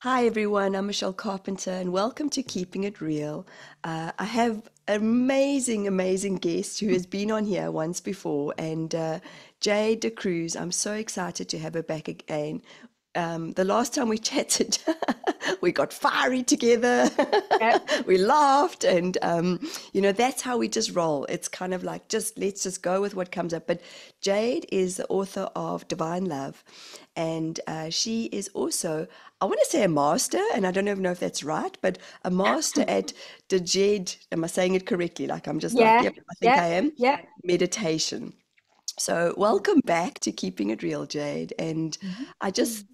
Hi everyone, I'm Michelle Carpenter and welcome to Keeping It Real. I have an amazing guest who has been on here once before, and Jade Cruz. I'm so excited to have her back again. The last time we chatted, we got fiery together, Yep. we laughed, and that's how we just roll. It's kind of like just let's just go with what comes up. But Jade is the author of Divine Love, and she is also, I want to say a master, and I don't even know if that's right, but a master at DJed. Am I saying it correctly? Like I'm just like, Yeah, yep, I think yeah, I am. yeah. Meditation. So welcome back to Keeping It Real, Jade. And I just Mhm.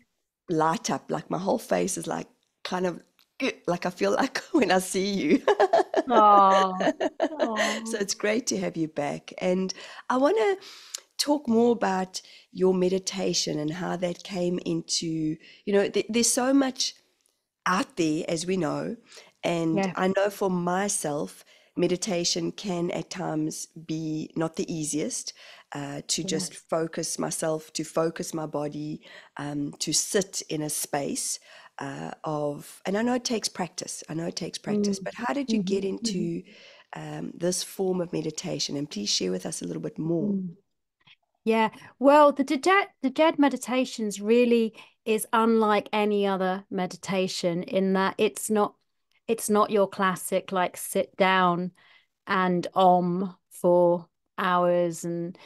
light up, like my whole face is like kind of like I feel like when I see you. Oh, So oh, it's great to have you back. And I want to talk more about your meditation and how that came into, there's so much out there, as we know. And yeah, I know for myself, meditation can at times be not the easiest to yeah. just focus myself, to focus my body, to sit in a space and I know it takes practice. I know it takes practice, Mm, but how did you get mhm, mhm, into this form of meditation? And please share with us a little bit more. mm. Yeah. Well, the Jed meditations really is unlike any other meditation in that it's not your classic like sit down and for hours and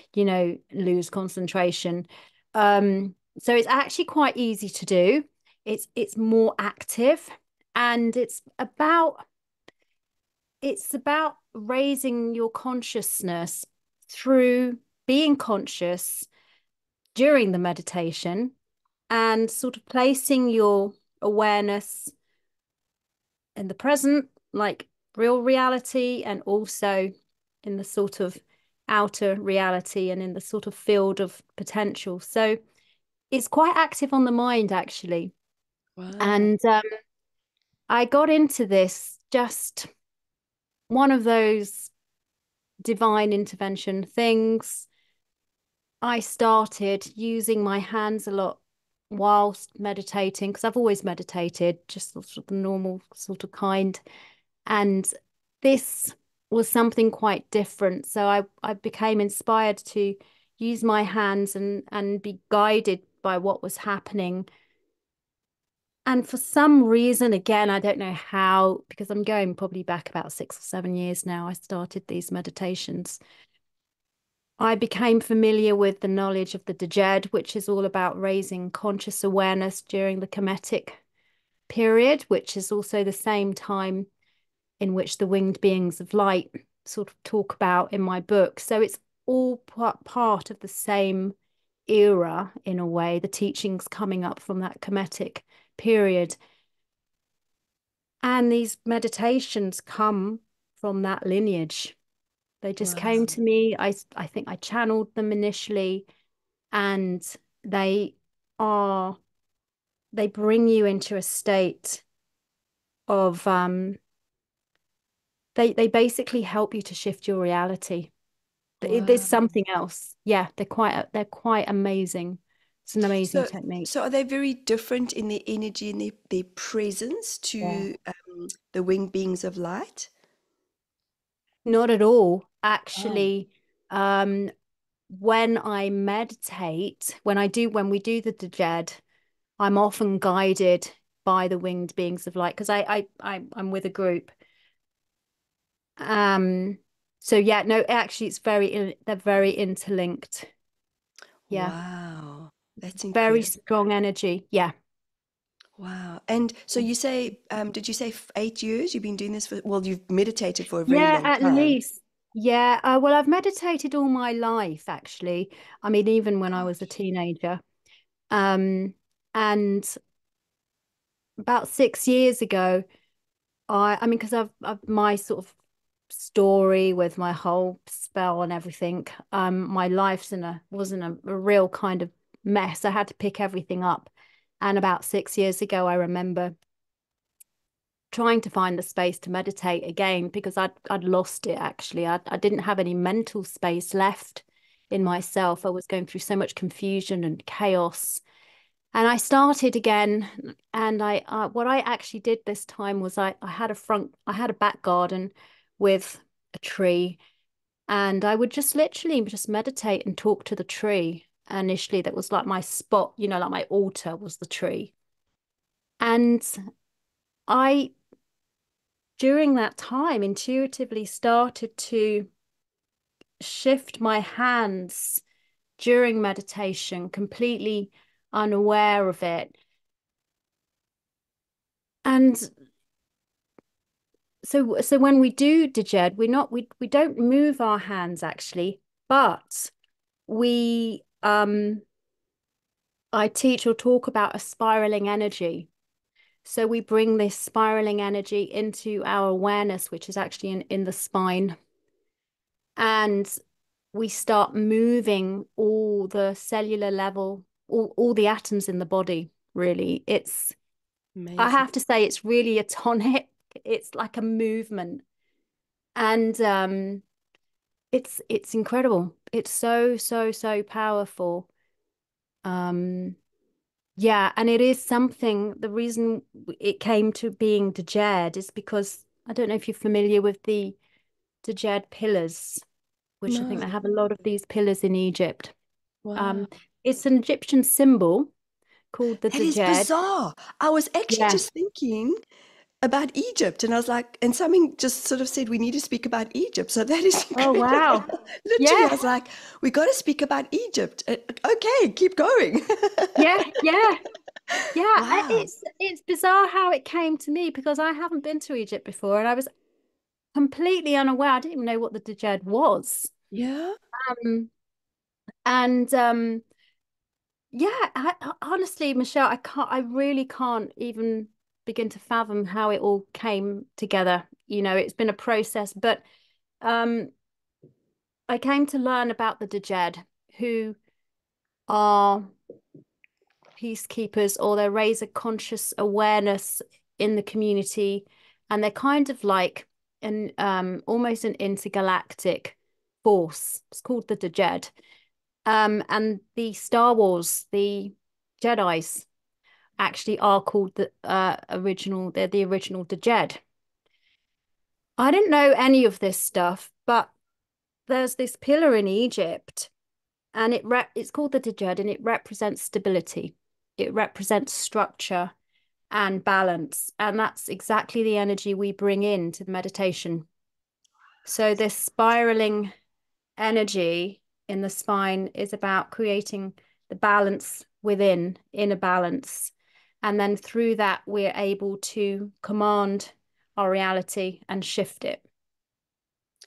lose concentration. So it's actually quite easy to do. It's more active and it's about raising your consciousness through being conscious during the meditation and sort of placing your awareness in the present, like real reality, and also in the sort of outer reality and in the sort of field of potential. So it's quite active on the mind, actually. Wow. And I got into this just one of those divine intervention things. I started using my hands a lot whilst meditating because I've always meditated, just sort of the normal sort of kind. And this was something quite different. So I became inspired to use my hands and be guided by what was happening. And for some reason, again, I don't know how, because I'm going probably back about 6 or 7 years now, I started these meditations. I became familiar with the knowledge of the DJed, which is all about raising conscious awareness during the Kemetic period, which is also the same time in which the winged beings of light sort of talk about in my book. So it's all part of the same era in a way, the teachings coming up from that Kemetic period. And these meditations come from that lineage. They just came Wow. to me. I think I channeled them initially, and they are they bring you into a state of they basically help you to shift your reality. There's Wow. something else. Yeah, they're quite amazing. It's an amazing So, technique. so are they very different in their energy and their presence Yeah. to the winged beings of light? Not at all. Oh, Actually, when I meditate, when we do the Djed, I'm often guided by the winged beings of light because I'm with a group. Um, so yeah, no, actually, they're very interlinked. Yeah, wow. That's very incredible. strong energy. Yeah, Wow. And so you say, did you say 8 years you've been doing this for, well, you've meditated for a very yeah, long at time. least. Yeah, well, I've meditated all my life, actually. I mean, even when I was a Gosh. teenager. Um, and about 6 years ago, I mean, because I've my sort of story with my whole spell and everything. My life's was in a real kind of mess. I had to pick everything up. And about 6 years ago, I remember trying to find the space to meditate again because I'd lost it actually. I didn't have any mental space left in Wow. myself. I was going through so much confusion and chaos. And I started again, and what I actually did this time was I had a back garden with a tree, and I would just literally just meditate and talk to the tree. Initially, that was like my spot, like my altar was the tree. And I, during that time, intuitively started to shift my hands during meditation, completely unaware of it. And so when we do DJed, we don't move our hands actually, but we I teach or talk about a spiraling energy. So we bring this spiraling energy into our awareness, which is actually in the spine. And we start moving all the cellular level, all the atoms in the body, really. I Amazing. have to say, it's really a tonic. It's like a movement. And it's incredible. It's so, so, so powerful. Um, yeah, and it is something, the reason it came to being DJed is because I don't know if you're familiar with the DJed pillars, which I think No. they have a lot of these pillars in Egypt. Wow. Um, it's an Egyptian symbol called the That is DJed. bizarre. I was actually Yeah. just thinking about Egypt, and I was like, and something just sort of said we need to speak about Egypt. So that is Oh, incredible. wow. Literally, I Yeah. was like, we got to speak about Egypt. Okay, keep going. Yeah. Yeah. Yeah. Wow. It's bizarre how it came to me because I haven't been to Egypt before and I was completely unaware. I didn't even know what the DJed was. Yeah. Um, and yeah, honestly, Michelle, I really can't even begin to fathom how it all came together. It's been a process, but um, I came to learn about the DJed, who are peacekeepers, or they raise a conscious awareness in the community, and they're kind of like an almost an intergalactic force. It's called the DJed. And the Star Wars, the Jedi's actually are called they're the original DJed. I didn't know any of this stuff, but there's this pillar in Egypt, and it's called the DJed, and it represents stability. It represents structure and balance, and that's exactly the energy we bring into the meditation. So this spiraling energy in the spine is about creating the balance within, inner balance. And then through that, we're able to command our reality and shift it.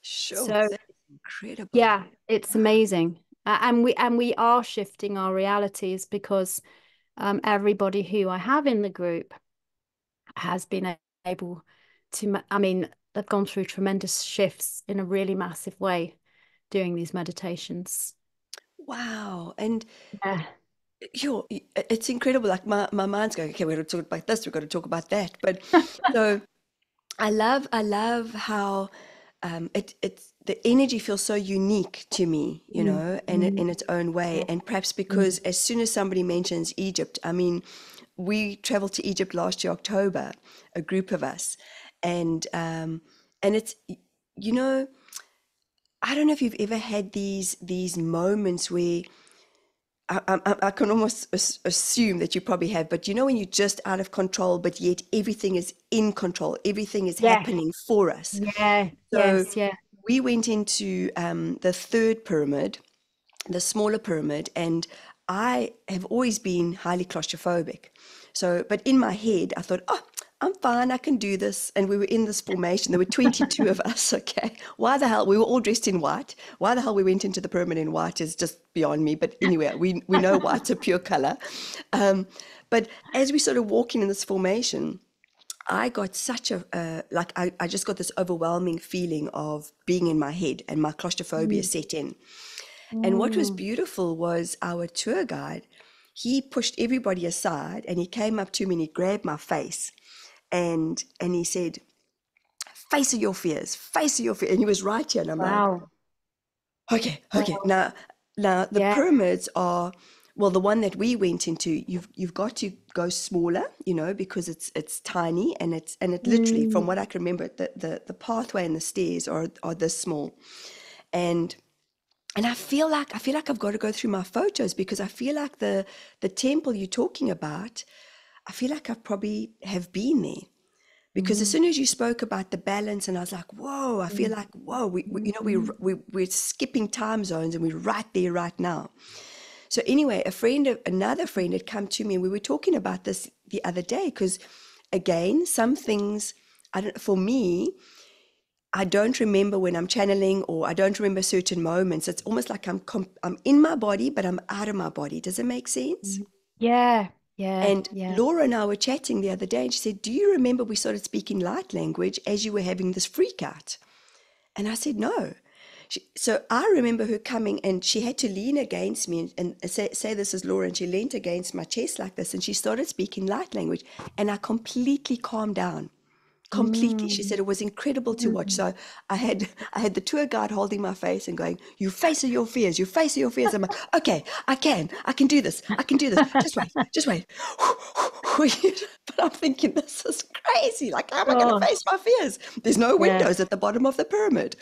Sure. So That is incredible. yeah, it's Wow. amazing. And we are shifting our realities because everybody who I have in the group has been able to, I mean, they've gone through tremendous shifts in a really massive way doing these meditations. Wow. And Yeah. it's incredible. Like my mind's going, okay, we're going to talk about this, we're going to talk about that. But so I love how it's the energy feels so unique to me, Mm, and mm, in its own way. And perhaps because mm. as soon as somebody mentions Egypt, I mean, we traveled to Egypt last year, October, a group of us, and it's you know, I don't know if you've ever had these moments where I can almost assume that you probably have, but when you're just out of control, but yet everything is in control, everything is Yes, happening for us. yeah, So yes, yeah. we went into the third pyramid, the smaller pyramid, and I have always been highly claustrophobic. So, but in my head, I thought, oh, I'm fine, I can do this. And we were in this formation. There were 22 of us. Okay. Why the hell? We were all dressed in white. Why the hell we went into the pyramid in white is just beyond me. But anyway, we know white's a pure color. Um, but as we sort of walking in this formation, I got such like, I just got this overwhelming feeling of being in my head, and my claustrophobia Mm, set in. And what was mm. beautiful was our tour guide. He pushed everybody aside and he came up to me and he grabbed my face, and he said, "Face of your fears, face of your fears." And he was right here. And I'm like, Wow. okay, okay. Wow. Now the Yeah. pyramids are well, the one that we went into, you've got to go smaller, because it's tiny, and it literally, from Mm. what I can remember, the pathway and the stairs are this small. And I feel like I've got to go through my photos, because I feel like the temple you're talking about, I feel like I probably have been there. Because as Mm. soon as you spoke about the balance, and I was like, whoa, I feel Mm. like, whoa, Mm. we're skipping time zones, and we're right there right now. So anyway, another friend had come to me, and we were talking about this the other day, because again, some things, for me, I don't remember when I'm channeling, or I don't remember certain moments. It's almost like I'm in my body, but I'm out of my body. Does it make sense? Mm. Yeah, yeah, And yeah. Laura and I were chatting the other day, and she said, "Do you remember we started speaking light language as you were having this freak out?" And I said, "No." So I remember her coming, and she had to lean against me and say, "This is Laura." And she leaned against my chest like this, and she started speaking light language. And I completely calmed down. Completely. She Mm. said it was incredible to watch. Mm. So I had the tour guide holding my face and going, "You face your fears, you face your fears." I'm like, "Okay, I can do this, I can do this. Just wait." But I'm thinking, this is crazy. Like, how am I going to face Gosh, my fears? There's no yeah, windows at the bottom of the pyramid.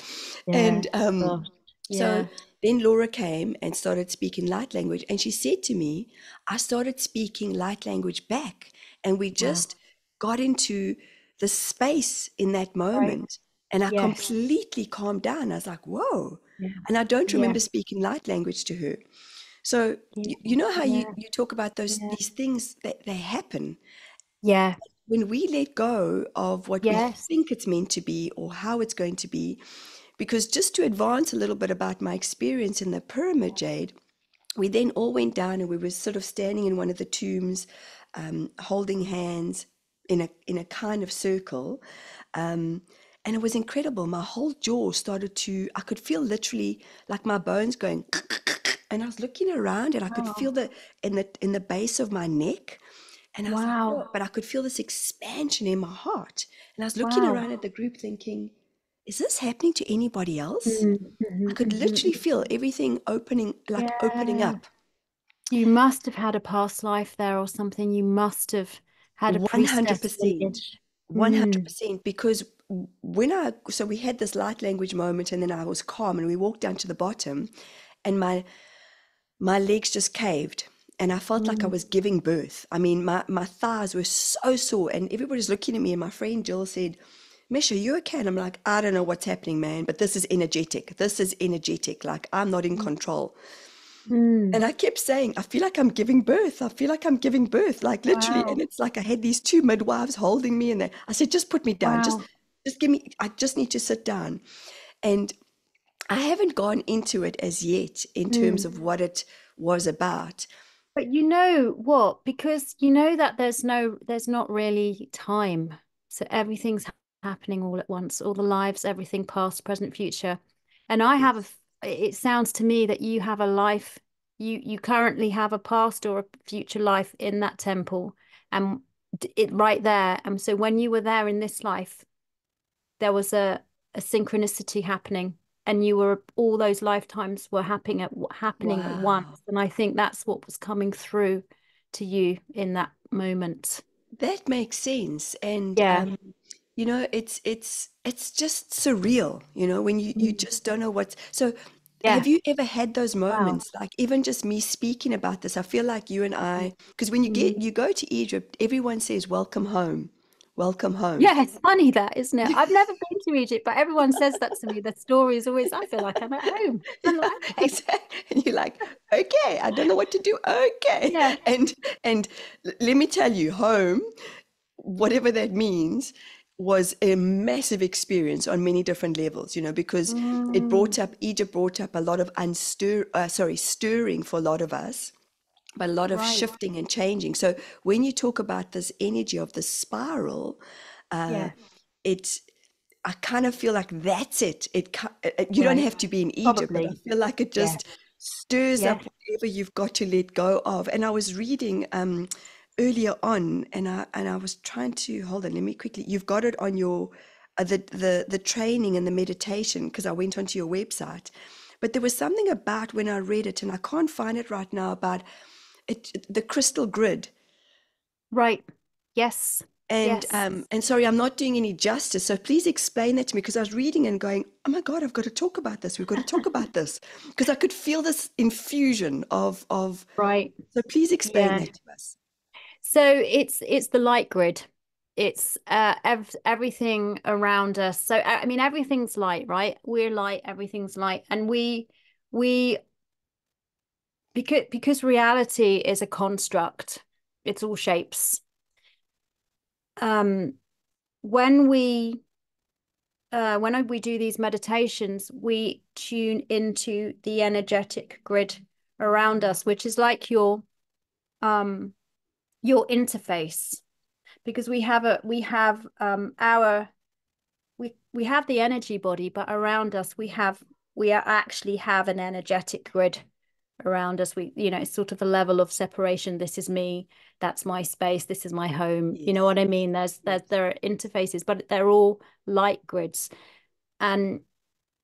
yeah, And gosh, so yeah, then Laura came and started speaking light language. And she said to me, I started speaking light language back. And we wow, just got into the space in that right, moment. And I yes, completely calmed down. I was like, whoa. yeah, And I don't yeah, remember speaking light language to her. So yeah, you know how you, yeah, you talk about yeah, these things that they happen yeah, when we let go of what we yes, think it's meant to be or how it's going to be. Because just to advance a little bit about my experience in the pyramid, Jade, we then all went down, and we were sort of standing in one of the tombs, holding hands in a kind of circle. Um, and it was incredible. My whole jaw started to, I could feel literally like my bones going, and I was looking around, and I could feel oh, in the base of my neck. And I was like, wow, what? But I could feel this expansion in my heart. And I was looking wow, around at the group thinking, is this happening to anybody else? mm, I mhm, could literally mhm, feel everything opening yeah. up. You must have had a past life there or something. You must have had a priestess 100%. lineage. Mm. 100%. Because so we had this light language moment, and then I was calm, and we walked down to the bottom, and my legs just caved, and I felt like I Mm. was giving birth. I mean, my thighs were so sore, and everybody's looking at me, and my friend Jill said, Misha, you okay? And I'm like, I don't know what's happening, man, but this is energetic. This is energetic. Like, I'm not in control. Mm. And I kept saying, I feel like I'm giving birth. I feel like I'm giving birth, like literally. And Wow. it's like I had these two midwives holding me, and I said, just put me down. Just Wow. just give me, I just need to sit down. And I haven't gone into it as yet in terms Mm. of what it was about. But you know what? Because you know that there's not really time. So everything's happening all at once, all the lives, everything past, present, future. And I have Yes. it sounds to me that you have a life, you currently have a past or a future life in that temple and it right there. And so when you were there in this life, there was a synchronicity happening and you were all those lifetimes were happening at Wow. once, and I think that's what was coming through to you in that moment. That makes sense. And Yeah. it's just surreal, when you Mm. just don't know what's so. Have Yeah. you ever had those Wow. moments, like even just me speaking about this? I feel like you and I, because when Mm. you go to Egypt, everyone says, welcome home, welcome home. Yeah, it's funny that, isn't it? I've never been to Egypt, but everyone says that to me. The story is always, I feel like I'm at home. I'm Yeah, like, okay. exactly. And you're like, okay, I don't know what to do. Okay. Yeah. And let me tell you, home, whatever that means, was a massive experience on many different levels, because Mm. Egypt brought up a lot of stirring for a lot of us, but a lot of Right. shifting and changing. So when you talk about this energy of the spiral, uh, Yeah. it's, I kind of feel like that's it. You don't Right. have to be in Egypt, but I Probably. feel like it Yeah. just stirs up Yeah. whatever you've got to let go of. And I was reading earlier on, and I was trying to hold on. Let me quickly. You've got it on your the training and the meditation, because I went onto your website. But there was something about when I read it, and I can't find it right now, about the crystal grid. Right. Yes. Yes. And sorry, I'm not doing any justice. So please explain that to me, because I was reading and going, oh my God, I've got to talk about this. We've got to talk about this, because I could feel this infusion of. Right. So please explain Yeah. that to us. So it's the light grid. It's everything around us. So I mean everything's light, right? We're light, everything's light. And we because reality is a construct, it's all shapes. Um when we do these meditations, we tune into the energetic grid around us, which is like your interface, because we have the energy body, but around us actually have an energetic grid around us. It's sort of a level of separation. This is me, that's my space, this is my home. You know Yes, what I mean? yes, There are interfaces, but they're all light grids. And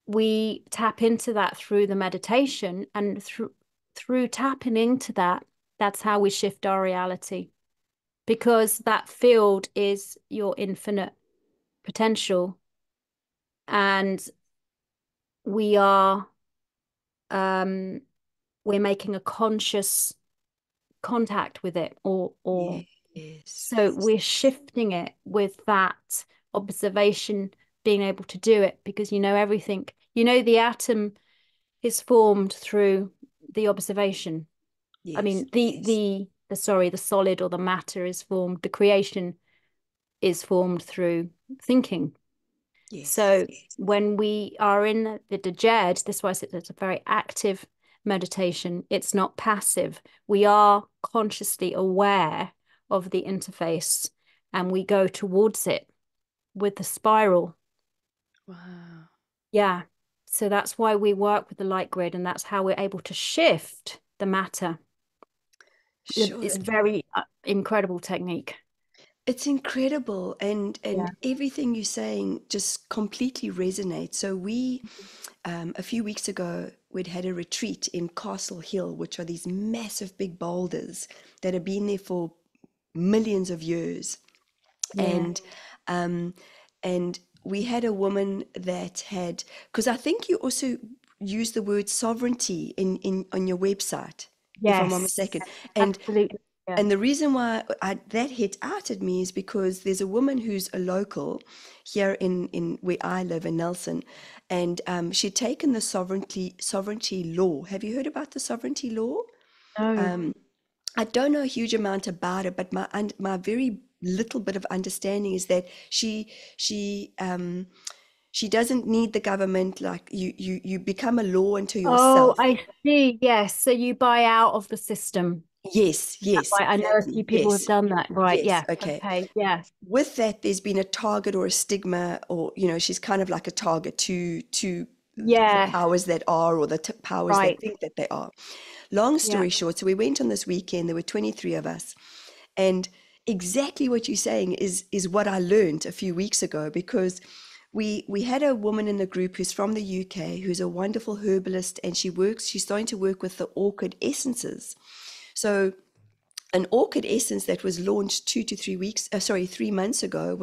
we tap into that through the meditation, and through tapping into that, that's how we shift our reality, because that field is your infinite potential, and we are um we're making a conscious contact with it, or yes, so we're shifting it with that observation, being able to do it, because everything, the atom is formed through the observation. I yes, mean, yes, the solid or the matter is formed, the creation is formed through thinking. yes, So when we are in the DJed, this is why I said it's a very active meditation. It's not passive. We are consciously aware of the interface, and we go towards it with the spiral. wow. Yeah. So that's why we work with the light grid, and that's how we're able to shift the matter. Sure. It's very incredible technique. It's incredible, and Yeah. everything you're saying just completely resonates. So we, a few weeks ago, we'd had a retreat in Castle Hill, which are these massive big boulders that have been there for millions of years. Yeah. And um, and we had a woman that had, because I think you also use the word sovereignty in on your website, if I'm not Yes. mistaken. And Absolutely. Yeah. and the reason why that hit out at me is because there's a woman who's a local here in where I live in Nelson, and she'd taken the sovereignty law. Have you heard about the sovereignty law? No. I don't know a huge amount about it, but my very little bit of understanding is that she doesn't need the government. Like you become a law unto Oh, yourself. I see. Yes. So you buy out of the system. Yes, yes, Right. I know a exactly. few people have Yes, done that. Right. yes. Yeah. Okay. Okay. Yeah. With that, there's been a target or a stigma, or she's kind of like a target to the Yeah. powers that are, or the powers that Right. think that they are. Long Yeah. story short, so we went on this weekend. There were 23 of us, and exactly what you're saying is what I learned a few weeks ago, because we had a woman in the group who's from the UK, who's a wonderful herbalist, and she's starting to work with the orchid essences. So an orchid essence that was launched 3 months ago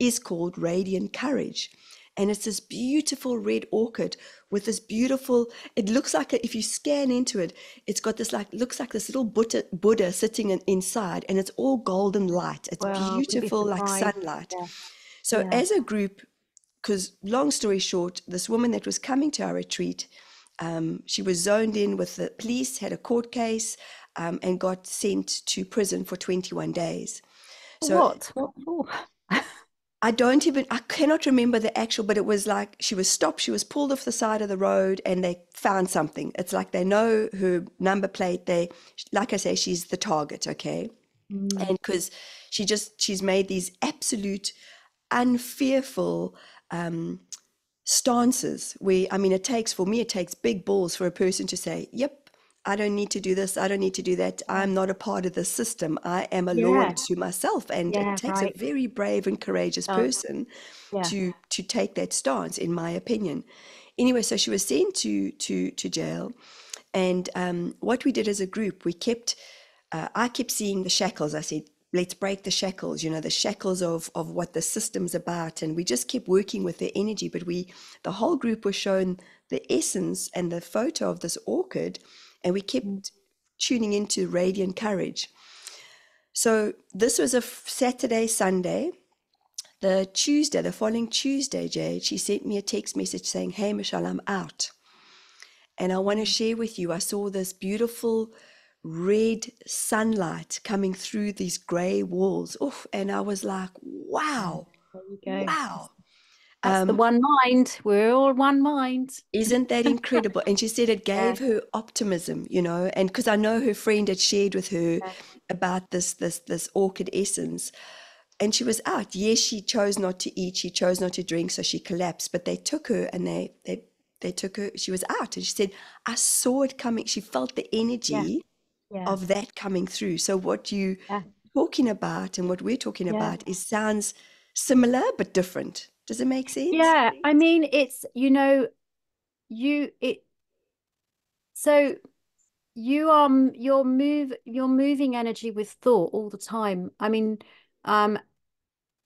is called Radiant Courage. And it's this beautiful red orchid with this beautiful, it looks like, if you scan into it, it's got this like, looks like this little Buddha sitting inside, and it's all golden light. It's Well, I wouldn't be beautiful like surprised. sunlight. Yeah. So Yeah. as a group, because long story short, this woman that was coming to our retreat, she was zoned in with the police, had a court case, and got sent to prison for 21 days. So What? What for? I cannot remember the actual, but it was like she was stopped, she was pulled off the side of the road, and they found something. It's like they know her number plate. Like I say, she's the target, okay? Mm. And because she's made these absolute unfearful stances where, I mean, for me, it takes big balls for a person to say, yep, I don't need to do this, I don't need to do that, I'm not a part of the system, I am a law Yeah. unto myself. And it Yeah. takes a Right. very brave and courageous Uh, person yeah. to take that stance, in my opinion. Anyway, so she was sent to jail, And what we did as a group, I kept seeing the shackles. I said, let's break the shackles, the shackles of what the system's about. And we just kept working with the energy. But the whole group was shown the essence and the photo of this orchid, and we Mm. kept tuning into radiant courage. So this was a Saturday, Sunday. The following Tuesday, Jade, she sent me a text message saying, "Hey, Michelle, I'm out. And I want to Mm. share with you, I saw this beautiful red sunlight coming through these gray walls. Oof, and I was like, Yeah, wow, there you go. wow. That's the one mind. We're all one mind. Isn't that incredible? And she said it Yeah, gave her optimism, and because I know her friend had shared with her yeah, about this orchid essence, and she was out. Yes, she chose not to eat, she chose not to drink, so she collapsed. But they took her and they took her. She was out, and she said, "I saw it coming." She felt the yeah, energy yeah, of that coming through. So what you yeah. talking about and what we're talking Yeah. about is sounds similar but different. Does it make sense? Yeah, I mean it's you it so you're moving energy with thought all the time. I mean, um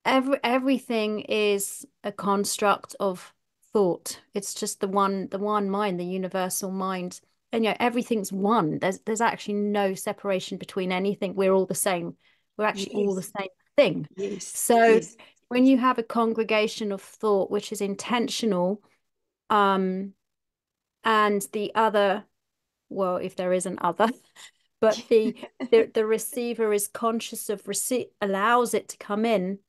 everything is a construct of thought. It's just the one mind, the universal mind. And everything's one. There's actually no separation between anything. We're all the same. We're actually all the Yes, same thing. yes, So yes, when you have a congregation of thought which is intentional, um, and the other, well, if there is an other, but the receiver is conscious of receipt, allows it to come in,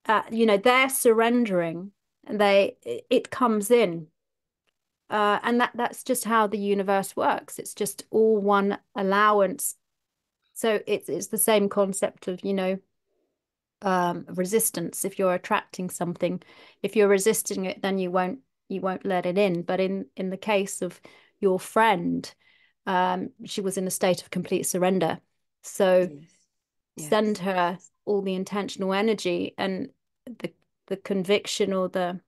they're surrendering, and it comes in, and that's just how the universe works. It's just all one allowance. So it's the same concept of resistance. If you're attracting something, if you're resisting it, then you won't let it in. But in the case of your friend, she was in a state of complete surrender. So yes, send yes, her all the intentional energy, and the the conviction, or the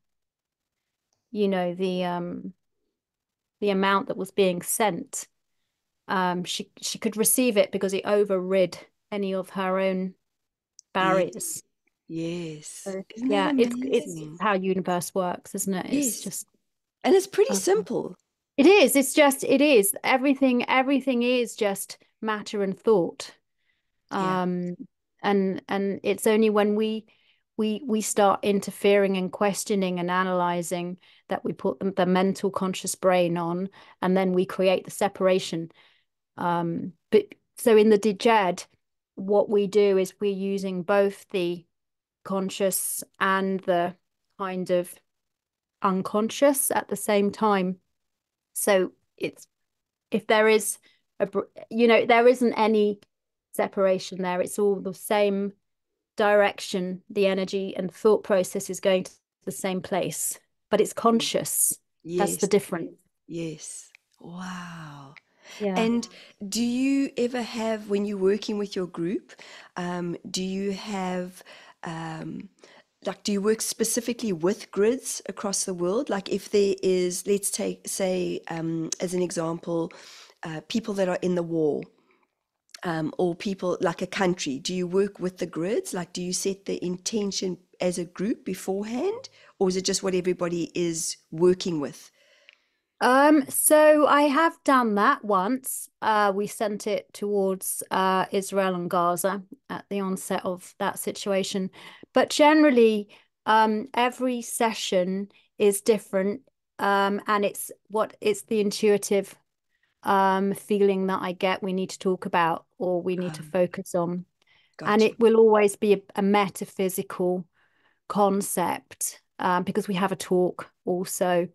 amount that was being sent, she could receive it because it overrid any of her own yes, barriers. yes. So, Isn't that yeah, it's amazing? how universe works, isn't it? It's Yes. just And it's pretty um, simple. it is. It's just it is. Everything is just matter and thought. Yeah. Um, and it's only when we start interfering and questioning and analyzing that we put the mental conscious brain on, and then we create the separation. But so in the DJed, what we do is we're using both the conscious and the kind of unconscious at the same time. So it's if there is there isn't any separation there. It's all the same direction. The energy and thought process is going to the same place, but it's Mm. conscious. That's the Yes, difference. yes. Wow. Yeah. And do you ever have, when you're working with your group, do you have, do you work specifically with grids across the world? Like if there is, let's take, say, as an example, people that are in the war, or people like a country, do you work with the grids? Like, do you set the intention as a group beforehand, or is it just what everybody is working with? So I have done that once. We sent it towards Israel and Gaza at the onset of that situation. But generally, every session is different. And it's the intuitive feeling that I get we need to talk about, or we need to Um, focus on. And Gotcha. it will always be a metaphysical concept, because we have a talk also,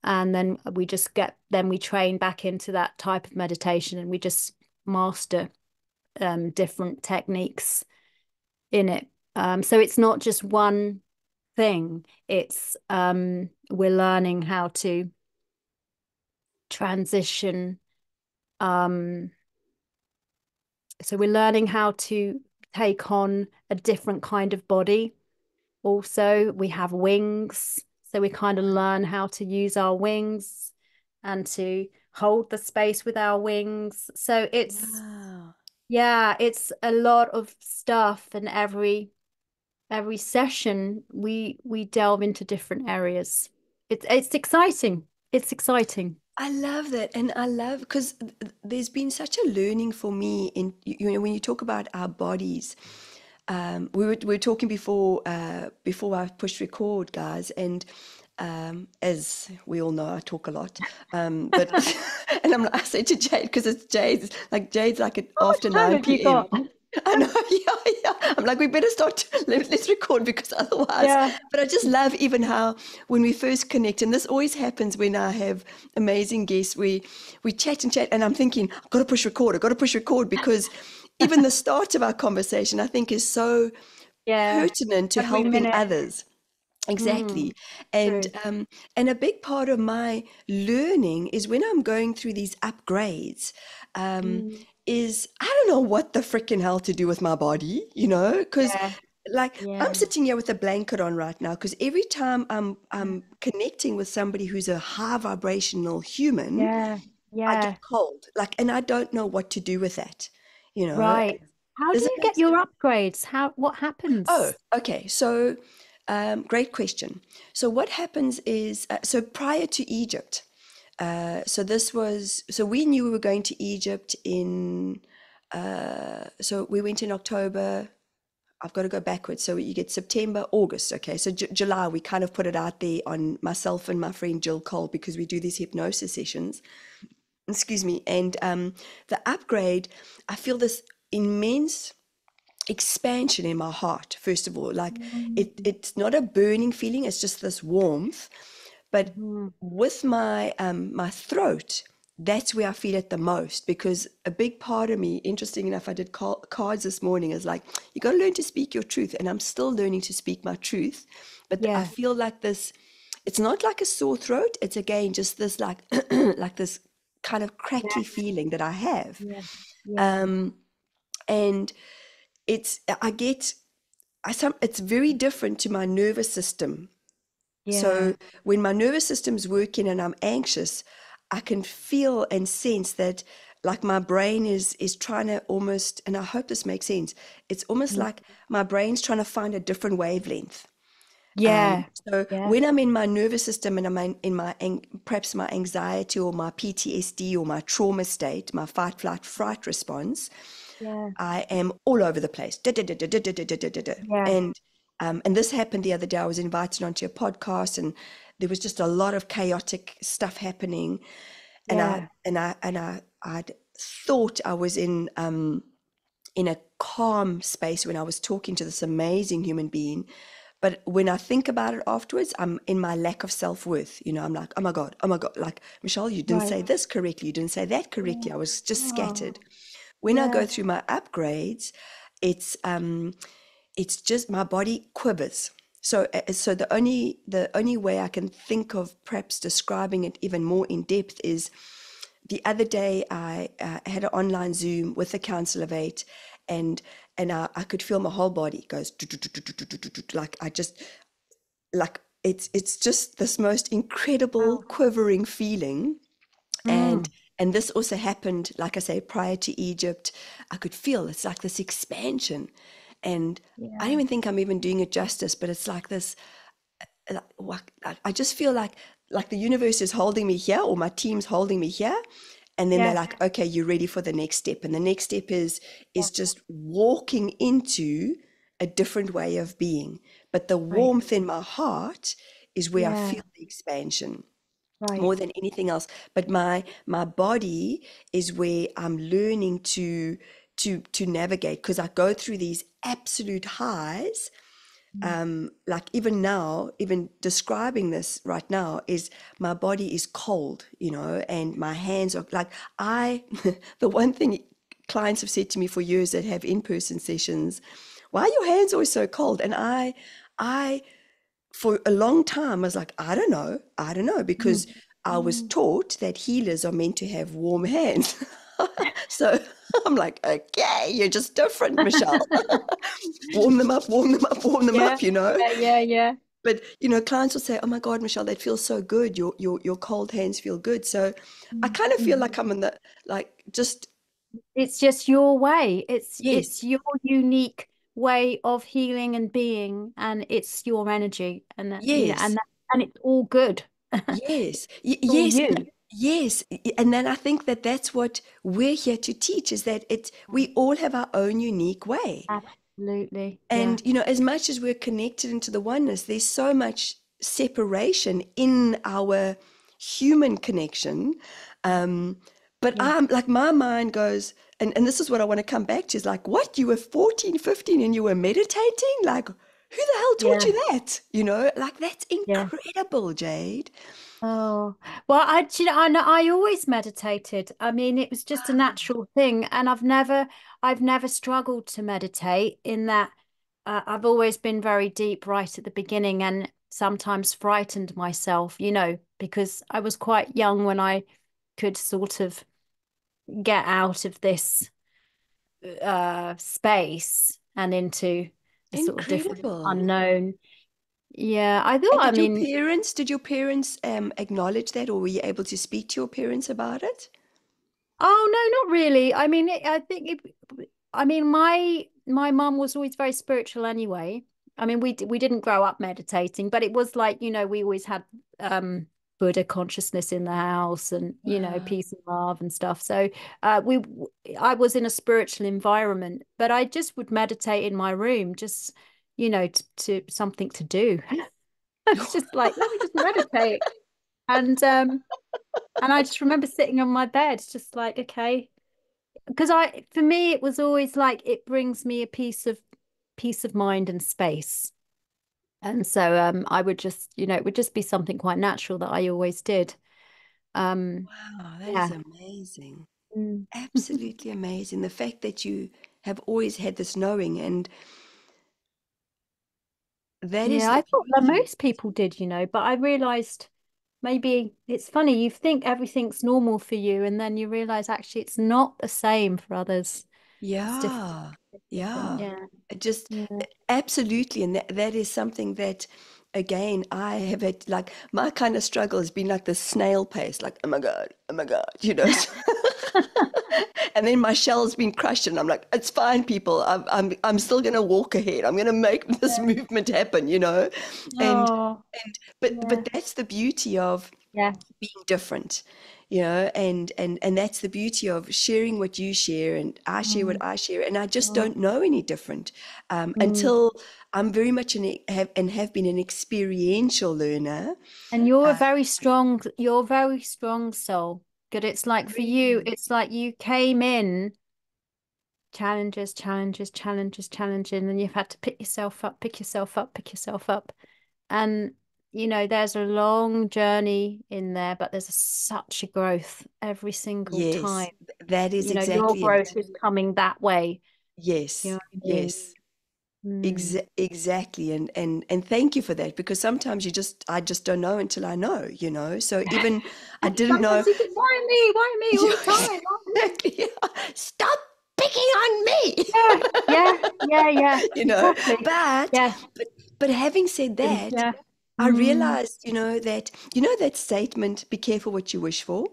and then we train back into that type of meditation, and we just master different techniques in it. So it's not just one thing. It's we're learning how to transition. um so we're learning how to take on a different kind of body. Also, we have wings, so we kind of learn how to use our wings and to hold the space with our wings. So it's, Wow. yeah, it's a lot of stuff, and every session we delve into different areas. It's exciting. It's exciting. I love that. And I love because there's been such a learning for me in, when you talk about our bodies. We were talking before I pushed record, guys, and as we all know, I talk a lot. But and I said to Jade, because it's Jade's like at How after much time have you 9 p.m. got? I know, yeah. I'm like, we better start. Let's record because otherwise. Yeah. But I just love even how when we first connect, and this always happens when I have amazing guests. We chat and chat, and I'm thinking, I've got to push record. I've got to push record because even the start of our conversation, I think, is so Yeah. pertinent to Every helping minute. others. Mm, Exactly. And true. a big part of my learning is when I'm going through these upgrades, um, Mm, is I don't know what the freaking hell to do with my body, because yeah. like Yeah. I'm sitting here with a blanket on right now because every time I'm connecting with somebody who's a high vibrational human, Yeah. I get Yeah. cold. Like, and I don't know what to do with that, you know. Right. How do Does it you make get sense? your upgrades? What Oh, happens? okay. So, great question. So, what happens is, so prior to Egypt, so we knew we were going to Egypt so we went in October. I've got to go backwards. So you get September, August. Okay. So July, we kind of put it out there on myself and my friend Jill Cole because we do these hypnosis sessions. Excuse me. And the upgrade, I feel this immense expansion in my heart, first of all. Like Mm, it's not a burning feeling, it's just this warmth. But mhm. with my throat, that's where I feel it the most because a big part of me, interesting enough, I did cards this morning, is like, you got to learn to speak your truth. And I'm still learning to speak my truth. But I Yeah. feel like this, it's not like a sore throat. It's again just this like, like this kind of Yeah. crackly feeling that I have. Yeah. Yeah. Um, and it's, I get, it's very different to my nervous system. So Yeah. when my nervous system's working and I'm anxious, I can feel and sense that like my brain is trying to almost, and I hope this makes sense. It's almost Mm. like my brain's trying to find a different wavelength. Yeah. So Yeah. when I'm in my nervous system and I'm in my perhaps my anxiety or my PTSD or my trauma state, my fight, flight, fright response, Yeah. I am all over the place. Da, da, da, da, da, da, da, da, da, da. Yeah. And this happened the other day. I was invited onto a podcast, and there was just a lot of chaotic stuff happening. And Yeah. I'd thought I was in a calm space when I was talking to this amazing human being. But when I think about it afterwards, I'm in my lack of self-worth. I'm like, oh my God, oh my God. Like, Michelle, you didn't Right. say this correctly. You didn't say that correctly. Yeah. I was just scattered. Oh, When I go yeah. through my upgrades, it's um, it's just my body quivers. So the only way I can think of perhaps describing it even more in depth is the other day I had an online Zoom with the Council of Eight, and I could feel my whole body goes like I just like it's just this most incredible Wow. quivering feeling. and Mm. and this also happened, like I say, prior to Egypt. I could feel it's like this expansion, and I don't Yeah. even think I'm even doing it justice, but it's like this, I just feel like the universe is holding me here, or my team's holding me here, and then they're Yeah. like, okay, you're ready for the next step. And the next step is Yeah. just walking into a different way of being. But the Right. warmth in my heart is where I Yeah. feel the expansion Right. more than anything else. But my body is where I'm learning to navigate, because I go through these absolute highs. Mm. Like even now, even describing this right now, is my body is cold, and my hands are like, the one thing clients have said to me for years that have in-person sessions, why are your hands always so cold? And I for a long time I was like, I don't know, because Mm. I was Mm. taught that healers are meant to have warm hands. So I'm like, okay, you're just different, Michelle. Warm them up, warm them up, warm them Yeah. up. Yeah. Yeah. Yeah. but clients will say, "Oh my God, Michelle, that feels so good. Your cold hands feel good." So I kind of feel Mhm. like I'm in the just It's just your way. yes, It's your unique way of healing and being, and it's your energy, and yes, and it's all good. yes, All yes, you. yes. And then I think that that's what we're here to teach is that we all have our own unique way. Absolutely. Yeah. And, as much as we're connected into the oneness, there's so much separation in our human connection. Um, but Yeah. I'm like, my mind goes, and this is what I want to come back to is like, what? You were 14, 15, and you were meditating? Like, who the hell taught Yeah. you that? Like, that's Yeah. incredible, Jade. Oh, well, I know I always meditated. I mean, it was just a natural thing, and I've never struggled to meditate in that I've always been very deep right at the beginning, and sometimes frightened myself, because I was quite young when I could sort of get out of this space and into a sort of different Incredible. unknown. Yeah, I thought, And I did your mean, parents, did your parents acknowledge that, or were you able to speak to your parents about it? oh no, not really. I mean, I mean, my mum was always very spiritual anyway. I mean, we didn't grow up meditating, but it was like, we always had Buddha consciousness in the house, and Wow. peace and love and stuff. So we I was in a spiritual environment, but I just would meditate in my room, just to something to do. It's just like, let me just meditate. And I just remember sitting on my bed, just like, okay, because for me it was always like it brings me a peace of mind and space. And so I would just, it would just be something quite natural that I always did. Um Wow, that is yeah. amazing. Mm. Absolutely amazing. The fact that you have always had this knowing, and that is Yeah, the I thought that beauty. most people did, but I realized maybe it's funny, you think everything's normal for you, and then you realize actually it's not the same for others. It's different. Yeah, It's different. yeah. Yeah. Just Yeah. absolutely. And that is something that, again, I have had like my kind of struggle has been like the snail pace, like, oh my God, And then my shell's been crushed, and I'm like, it's fine, people. I'm still gonna walk ahead. I'm gonna make this movement happen. And Oh, but yeah. that's the beauty of Yeah. being different, and that's the beauty of sharing what you share, and I share what Mm. I share, and I just Oh. don't know any different Mm. until I'm very much have been an experiential learner. And you're a very strong soul. Good. It's like for you, Really? it's like you came in challenges, challenges, challenges, challenges, and then you've had to pick yourself up, pick yourself up, pick yourself up. And there's a long journey in there, but there's such a growth every single Yes, time. that is Your exactly it. growth is coming that way. You know Yes, what I mean? yes. Mm. Exactly, and thank you for that, because sometimes I just don't know until I know. So even I didn't know. Sometimes you think, why me? Why me all Yeah, the time? exactly. Yeah. Stop picking on me. Yeah, yeah, yeah, yeah, you know. exactly. But Yeah, but but having said that, yeah. I Mm. realized, that that statement, be careful what you wish for,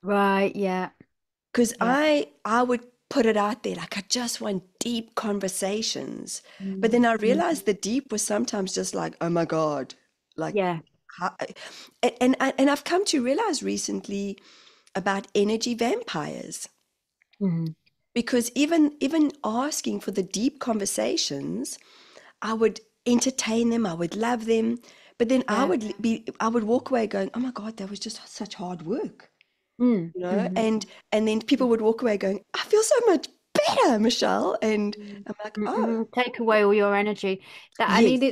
Right, yeah, because yeah. I would put it out there like I just want deep conversations. But Mm. then I Mm. realized the deep was sometimes just like, oh my God, like Yeah. how, and I've come to realize recently about energy vampires. Mm. Because even asking for the deep conversations, I would entertain them, I would love them, but then Yeah. I would walk away going, oh my God, that was just such hard work, Mm. and then people would walk away going, I feel so much better, Michelle, and Mm. I'm like, oh Mm-mm. Take away all your energy. I yes, mean,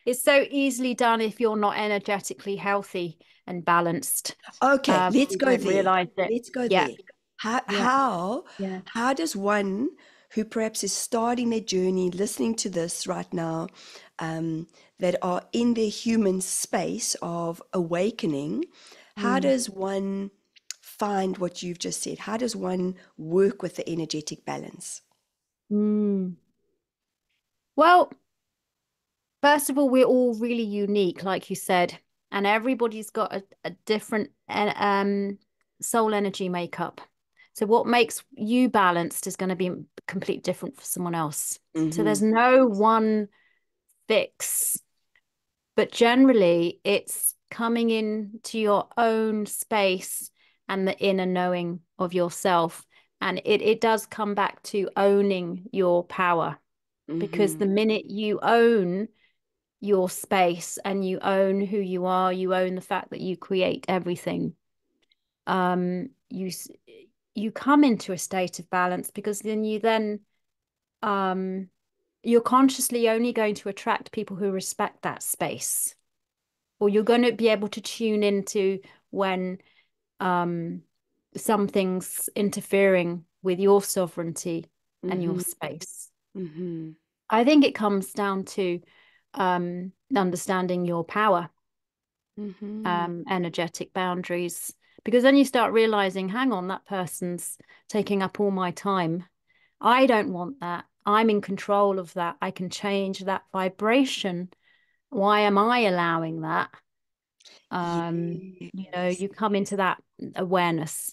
it's so easily done if you're not energetically healthy and balanced. okay, let's You go don't there. realize it. Let's go Yeah, there. How yeah, how yeah. how does one who perhaps is starting their journey, listening to this right now, um, that are in their human space of awakening, how Mm. does one find what you've just said? How does one work with the energetic balance? Mm. Well, First of all, we're all really unique, like you said, and everybody's got a different soul energy makeup. So what makes you balanced is going to be completely different for someone else. So Mm-hmm. there's no one fix, but generally it's coming into your own space and the inner knowing of yourself. And it does come back to owning your power, because Mm-hmm. the minute you own your space and you own who you are, you own the fact that you create everything. You you come into a state of balance, because then um you're consciously only going to attract people who respect that space, or you're going to be able to tune into when um something's interfering with your sovereignty and your Mm-hmm. space. Mm-hmm. I think it comes down to understanding your power, Mm-hmm. energetic boundaries, because then you start realizing, hang on, that person's taking up all my time. I don't want that. I'm in control of that. I can change that vibration. Why am I allowing that? Yes. You come into that awareness.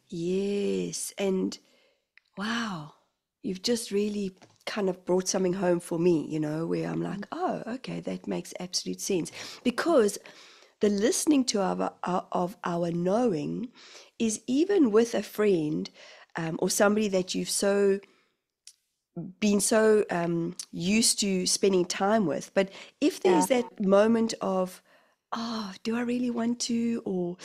Yes. And wow, you've just really kind of brought something home for me, where I'm like, oh, okay, that makes absolute sense. Because the listening to of our knowing is even with a friend, or somebody that you've been so used to spending time with. But if Yeah. there's that moment of, oh, do I really want to? Or,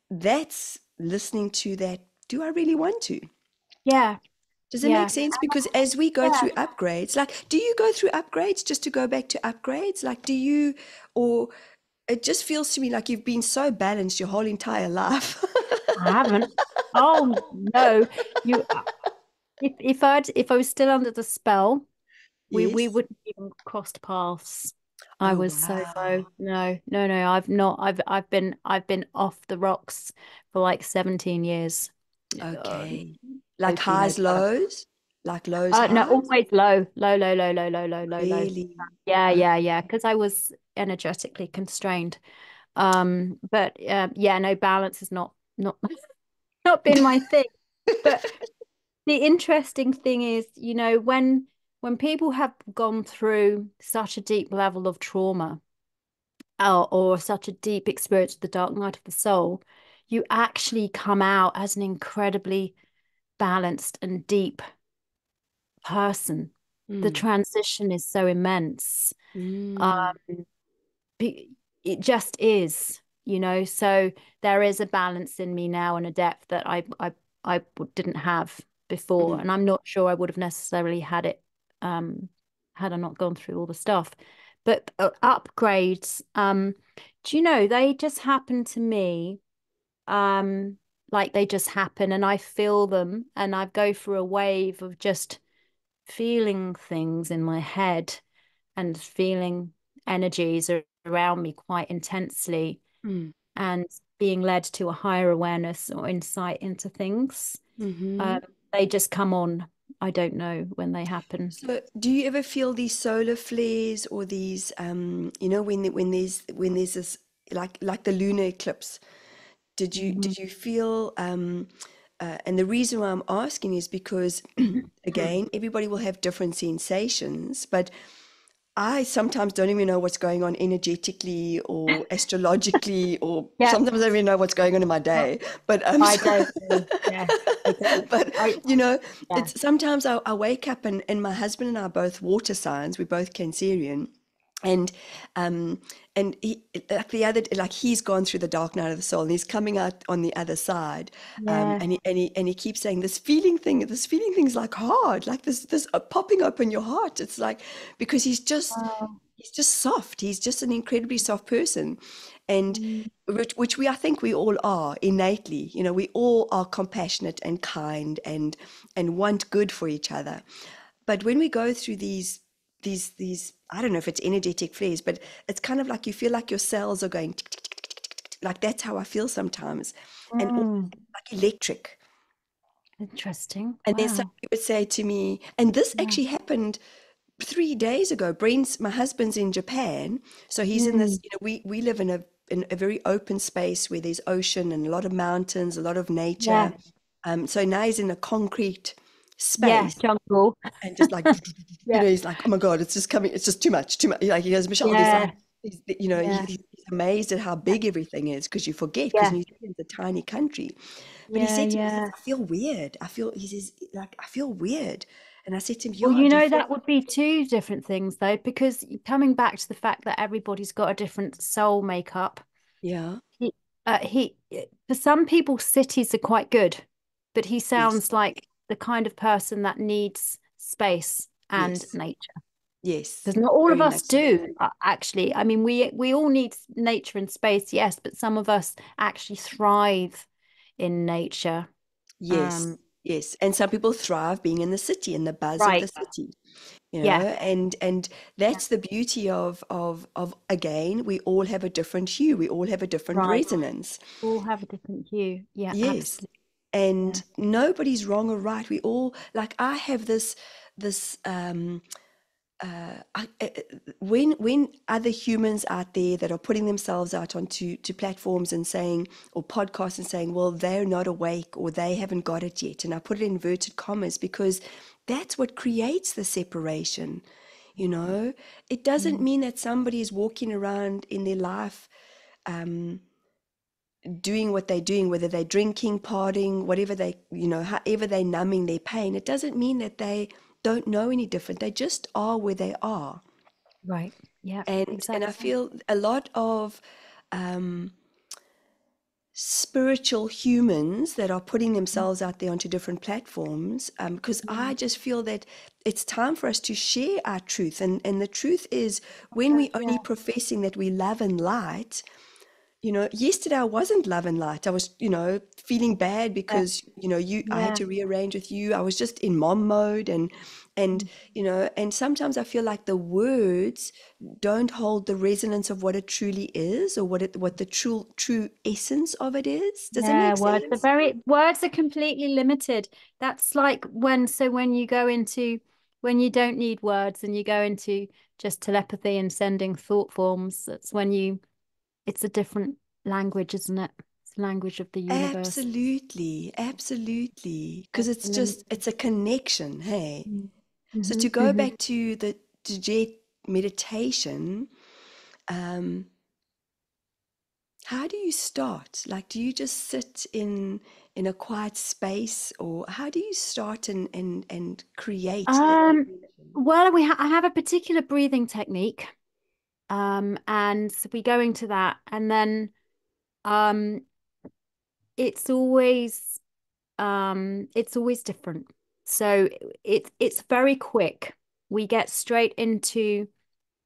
that's listening to that, do I really want to? Yeah. Does it make Yeah. sense? Because as we go Yeah. through upgrades, like, do you go through upgrades just to go back to upgrades? Like, do you, or it just feels to me like you've been so balanced your whole entire life. I haven't. Oh no. You if I was still under the spell, we Yes. wouldn't even crossed paths. I Oh, was so low. wow. No, no, no. I've not. I've been off the rocks for like 17 years. Okay. Like Totally no highs, balance. lows? Like lows, No, highs? always low, low, low, low, low, low, low, low, low. Really? Yeah, Oh, yeah, yeah. Because I was energetically constrained. But yeah, no, balance has not not been my thing. But the interesting thing is, when people have gone through such a deep level of trauma, or such a deep experience of the dark night of the soul, you actually come out as an incredibly balanced and deep person. The mm, transition is so immense. Um, mm, it just is, so there is a balance in me now and a depth that I didn't have before, mm, and I'm not sure I would have necessarily had it, had I not gone through all the stuff. But upgrades, do you know, they just happen to me, um like they just happen, and I feel them, and I go through a wave of just feeling things in my head and feeling energies around me quite intensely, mm, and being led to a higher awareness or insight into things. mm-hmm. Um, they just come on. I don't know when they happen. So, do you ever feel these solar flares or these, when there's this, like the lunar eclipse? Did you Mhm. did you feel and the reason why I'm asking is because again, everybody will have different sensations, but I sometimes don't even know what's going on energetically or astrologically, or Yeah, sometimes I don't even know what's going on in my well, day. But I don't know. Yeah, I don't. but I Yeah. it's sometimes I wake up and my husband and I are both water signs. We're both Cancerian, and um he, like the other, like he's gone through the dark night of the soul and he's coming out on the other side, Yeah. and he keeps saying this feeling thing's like hard, like this popping open your heart. It's like, because Oh, he's just soft, he's just an incredibly soft person, and mm, which we, I think we all are innately, we all are compassionate and kind and want good for each other. But when we go through these, I don't know if it's energetic flares, but it's kind of like you feel like your cells are going tick, tick, tick, tick, tick, tick, tick. Like that's how I feel sometimes, and mm, like electric. interesting. And then Wow. somebody would say to me, and this Yeah. actually happened 3 days ago. Brent's my husband's in Japan, so he's in Mm. this. We live in a very open space where there's ocean and a lot of mountains, a lot of nature. Yeah. So now he's in a concrete Yeah. space Jungle. and just like Yeah. he's like, oh my God, it's just coming, it's just too much, too much. Like he goes, Michelle, there's like Yeah. Yeah. he's amazed at how big everything is because you forget because Yeah. New Zealand's a tiny country. But he Yeah. said to me, he says, Yeah. I feel weird. He says, like, I feel weird. And I said to him, Well, yeah, do you feel? that would be two different things though, because coming back to the fact that everybody's got a different soul makeup, Yeah. he, for some people, cities are quite good, but he Yes. sounds like the kind of person that needs space and Yes. nature. Yes. Because not all of Very us much so. do, actually. I mean, we all need nature and space, yes, but some of us actually thrive in nature. Yes. Um, Yes. And some people thrive being in the city, in the buzz of the right. city. Yeah. And that's the beauty of again, we all have a different hue, we all have a different Right. resonance. All have a different hue. Yeah, Yes. absolutely. Yeah. And nobody's wrong or right. We all, like, I have this when other humans out there that are putting themselves out onto to platforms and saying, or podcasts, and saying, well, they're not awake or they haven't got it yet, and I put it in inverted commas because that's what creates the separation. you know it doesn't Mm. mean that somebody is walking around in their life doing what they're doing, whether they're drinking, partying, whatever however they're numbing their pain. It doesn't mean that they don't know any different. They just are where they are. Right. Yeah, And I exactly. feel a lot of um, spiritual humans that are putting themselves out there onto different platforms, because I Mm. just feel that it's time for us to share our truth. And the truth is, when we only Yeah. professing that we love and light, yesterday I wasn't love and light. I was, feeling bad Yeah. because, I had Yeah. to rearrange with you. I was just in mom mode and, Mm. and sometimes I feel like the words don't hold the resonance of what it truly is, or what the true essence of it is. Does it Yeah, make sense? words are completely limited. That's like when you go into when you don't need words and you go into just telepathy and sending thought forms, that's when it's a different language, isn't it? It's the language of the universe. Absolutely, absolutely. Because That's unlimited. it's a connection, hey? Mm. So Hmm. to go Hmm. back to the DJed meditation, um, how do you start? Like, do you just sit in a quiet space, or how do you start and create that Um, connection? well, I have a particular breathing technique. And we go into that, and then um it's always it's always different. So it's very quick. We get straight into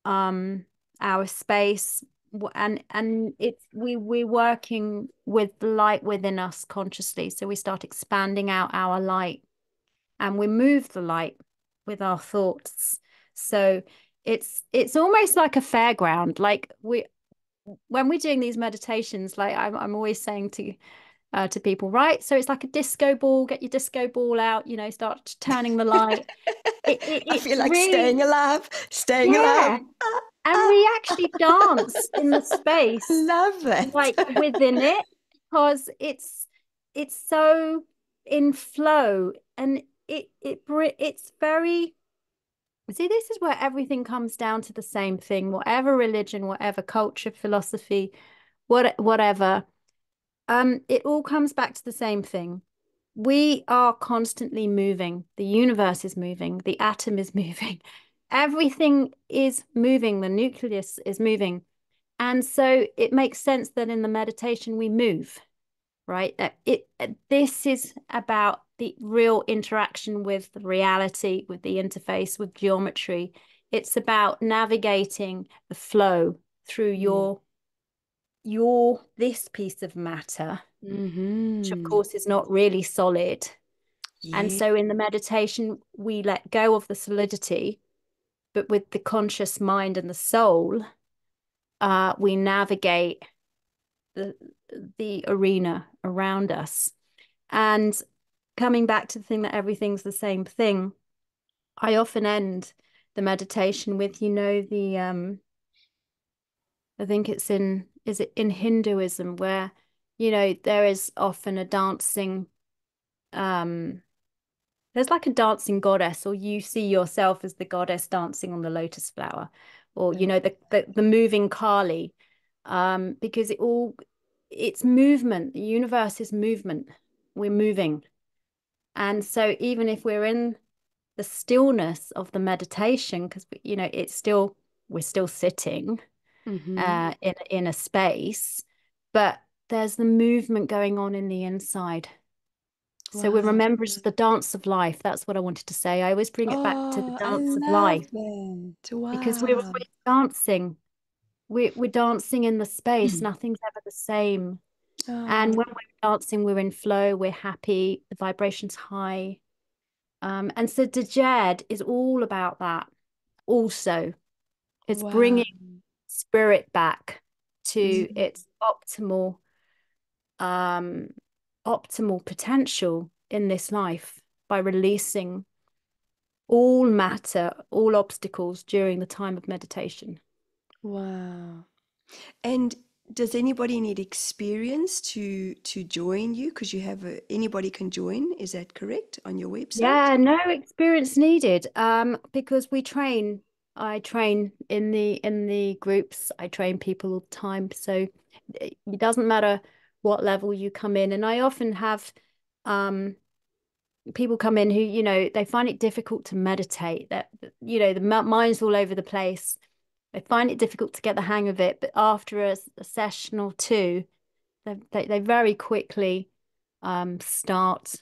um our space, and it's we're working with the light within us consciously. So we start expanding out our light, and we move the light with our thoughts. So it's almost like a fairground. Like we when we're doing these meditations, like I'm always saying to people, right? So it's like a disco ball. Get your disco ball out. Start turning the light. I It's feel like really, staying alive, staying alive. yeah. And we actually dance in the I space, love like that. within it, because it's so in flow, and it's very. See, this is where everything comes down to the same thing. Whatever religion, whatever culture, philosophy, whatever, it all comes back to the same thing. We are constantly moving. The universe is moving. The atom is moving. Everything is moving. The nucleus is moving. And so it makes sense that in the meditation we move, right? This is about the real interaction with reality, with the interface, with geometry. It's about navigating the flow through Mm. your this piece of matter, which of Mm-hmm. course is not really solid. And Yeah. so in the meditation, we let go of the solidity, but with the conscious mind and the soul, we navigate the the arena around us. And coming back to the thing that everything's the same thing, I often end the meditation with, the I think it's in, is it in Hinduism, where, there is often a dancing, um there's like a dancing goddess, or you see yourself as the goddess dancing on the lotus flower, or Oh, the moving Kali, because it's movement. The universe is movement. We're moving. And so even if we're in the stillness of the meditation, because it's still, we're still sitting mm-hmm. in a space, but there's the movement going on in the inside. So we Wow. remember it's the dance of life. That's what I wanted to say. I always bring it back to the Oh, I dance of love life, that. because Wow. we're dancing. We're dancing in the space. Nothing's ever the same. And Oh, when we're dancing, we're in flow, we're happy, the vibration's high. And so DJed is all about that also. It's wow. bringing spirit back to Mm, its um, optimal potential in this life by releasing all matter, all obstacles during the time of meditation. wow. And does anybody need experience to join you? Because you have anybody can join. Is that correct on your website? Yeah, no experience needed. Because I train in the groups. I train people all the time. So it doesn't matter what level you come in. And I often have um people come in who, they find it difficult to meditate, that, the mind's all over the place. They find it difficult to get the hang of it, but after a session or two, they very quickly start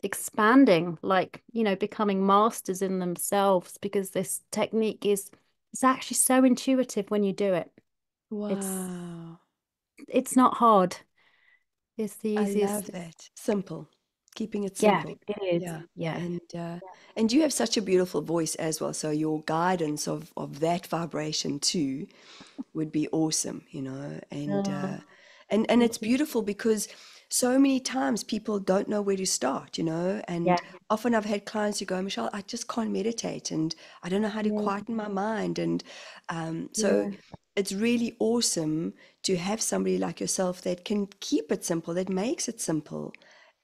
expanding, like, becoming masters in themselves, because this technique is, it's actually so intuitive when you do it. It's Wow. it's not hard. It's the I love easiest. that. Simple. Keeping it Yeah, simple. it is. Yeah. Yeah. And you have such a beautiful voice as well. So your guidance of that vibration too would be awesome, you know. Oh, And thank it's you. beautiful because so many times people don't know where to start, you know. And Yeah. often I've had clients who go, Michelle, I just can't meditate and I don't know how to Yeah. quieten my mind. And so Yeah. it's really awesome to have somebody like yourself that can keep it simple, that makes it simple.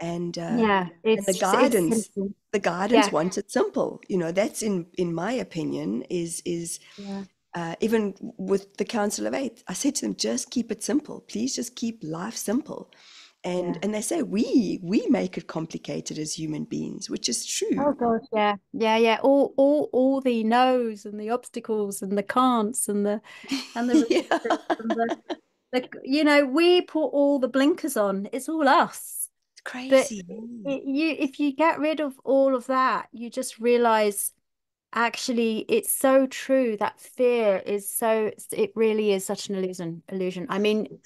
And Yeah. and It's simple. the guidance Yeah. wants it simple. You know, that's in my opinion is Yeah. even with the Council of Eight, I said to them, just keep it simple. Please just keep life simple. Yeah. And they say we make it complicated as human beings, which is Oh true. gosh, yeah. Yeah, yeah. All the no's and the obstacles and the can'ts and the Yeah, resistance and we put all the blinkers on. It's all us. it's But crazy. if you get rid of all of that, you just realize actually it's so true that fear is so, it really is such an illusion. I mean,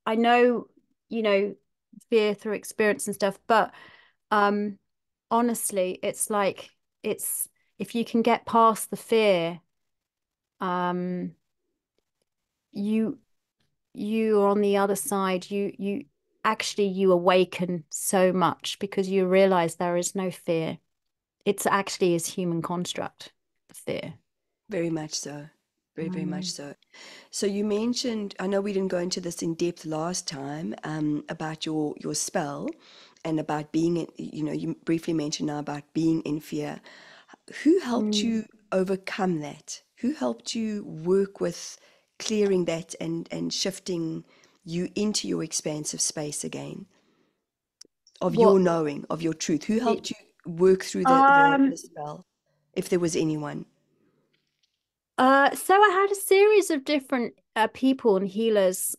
I know, you know, fear through experience and stuff, but um honestly, it's like, it's, if you can get past the fear, um you you are on the other side, you actually, you awaken so much, because you realize there is no fear. It's actually is human construct, the fear. Very much so. Very, very much Mm. so. So you mentioned, I know we didn't go into this in depth last time, about your spell and about being, you know, you briefly mentioned now about being in fear. Who helped Mm. you overcome that? Who helped you work with clearing that and shifting you into your expansive space again, of your What? knowing, of your truth? Who It, helped you work through the um, spell, if there was anyone? so I had a series of different people and healers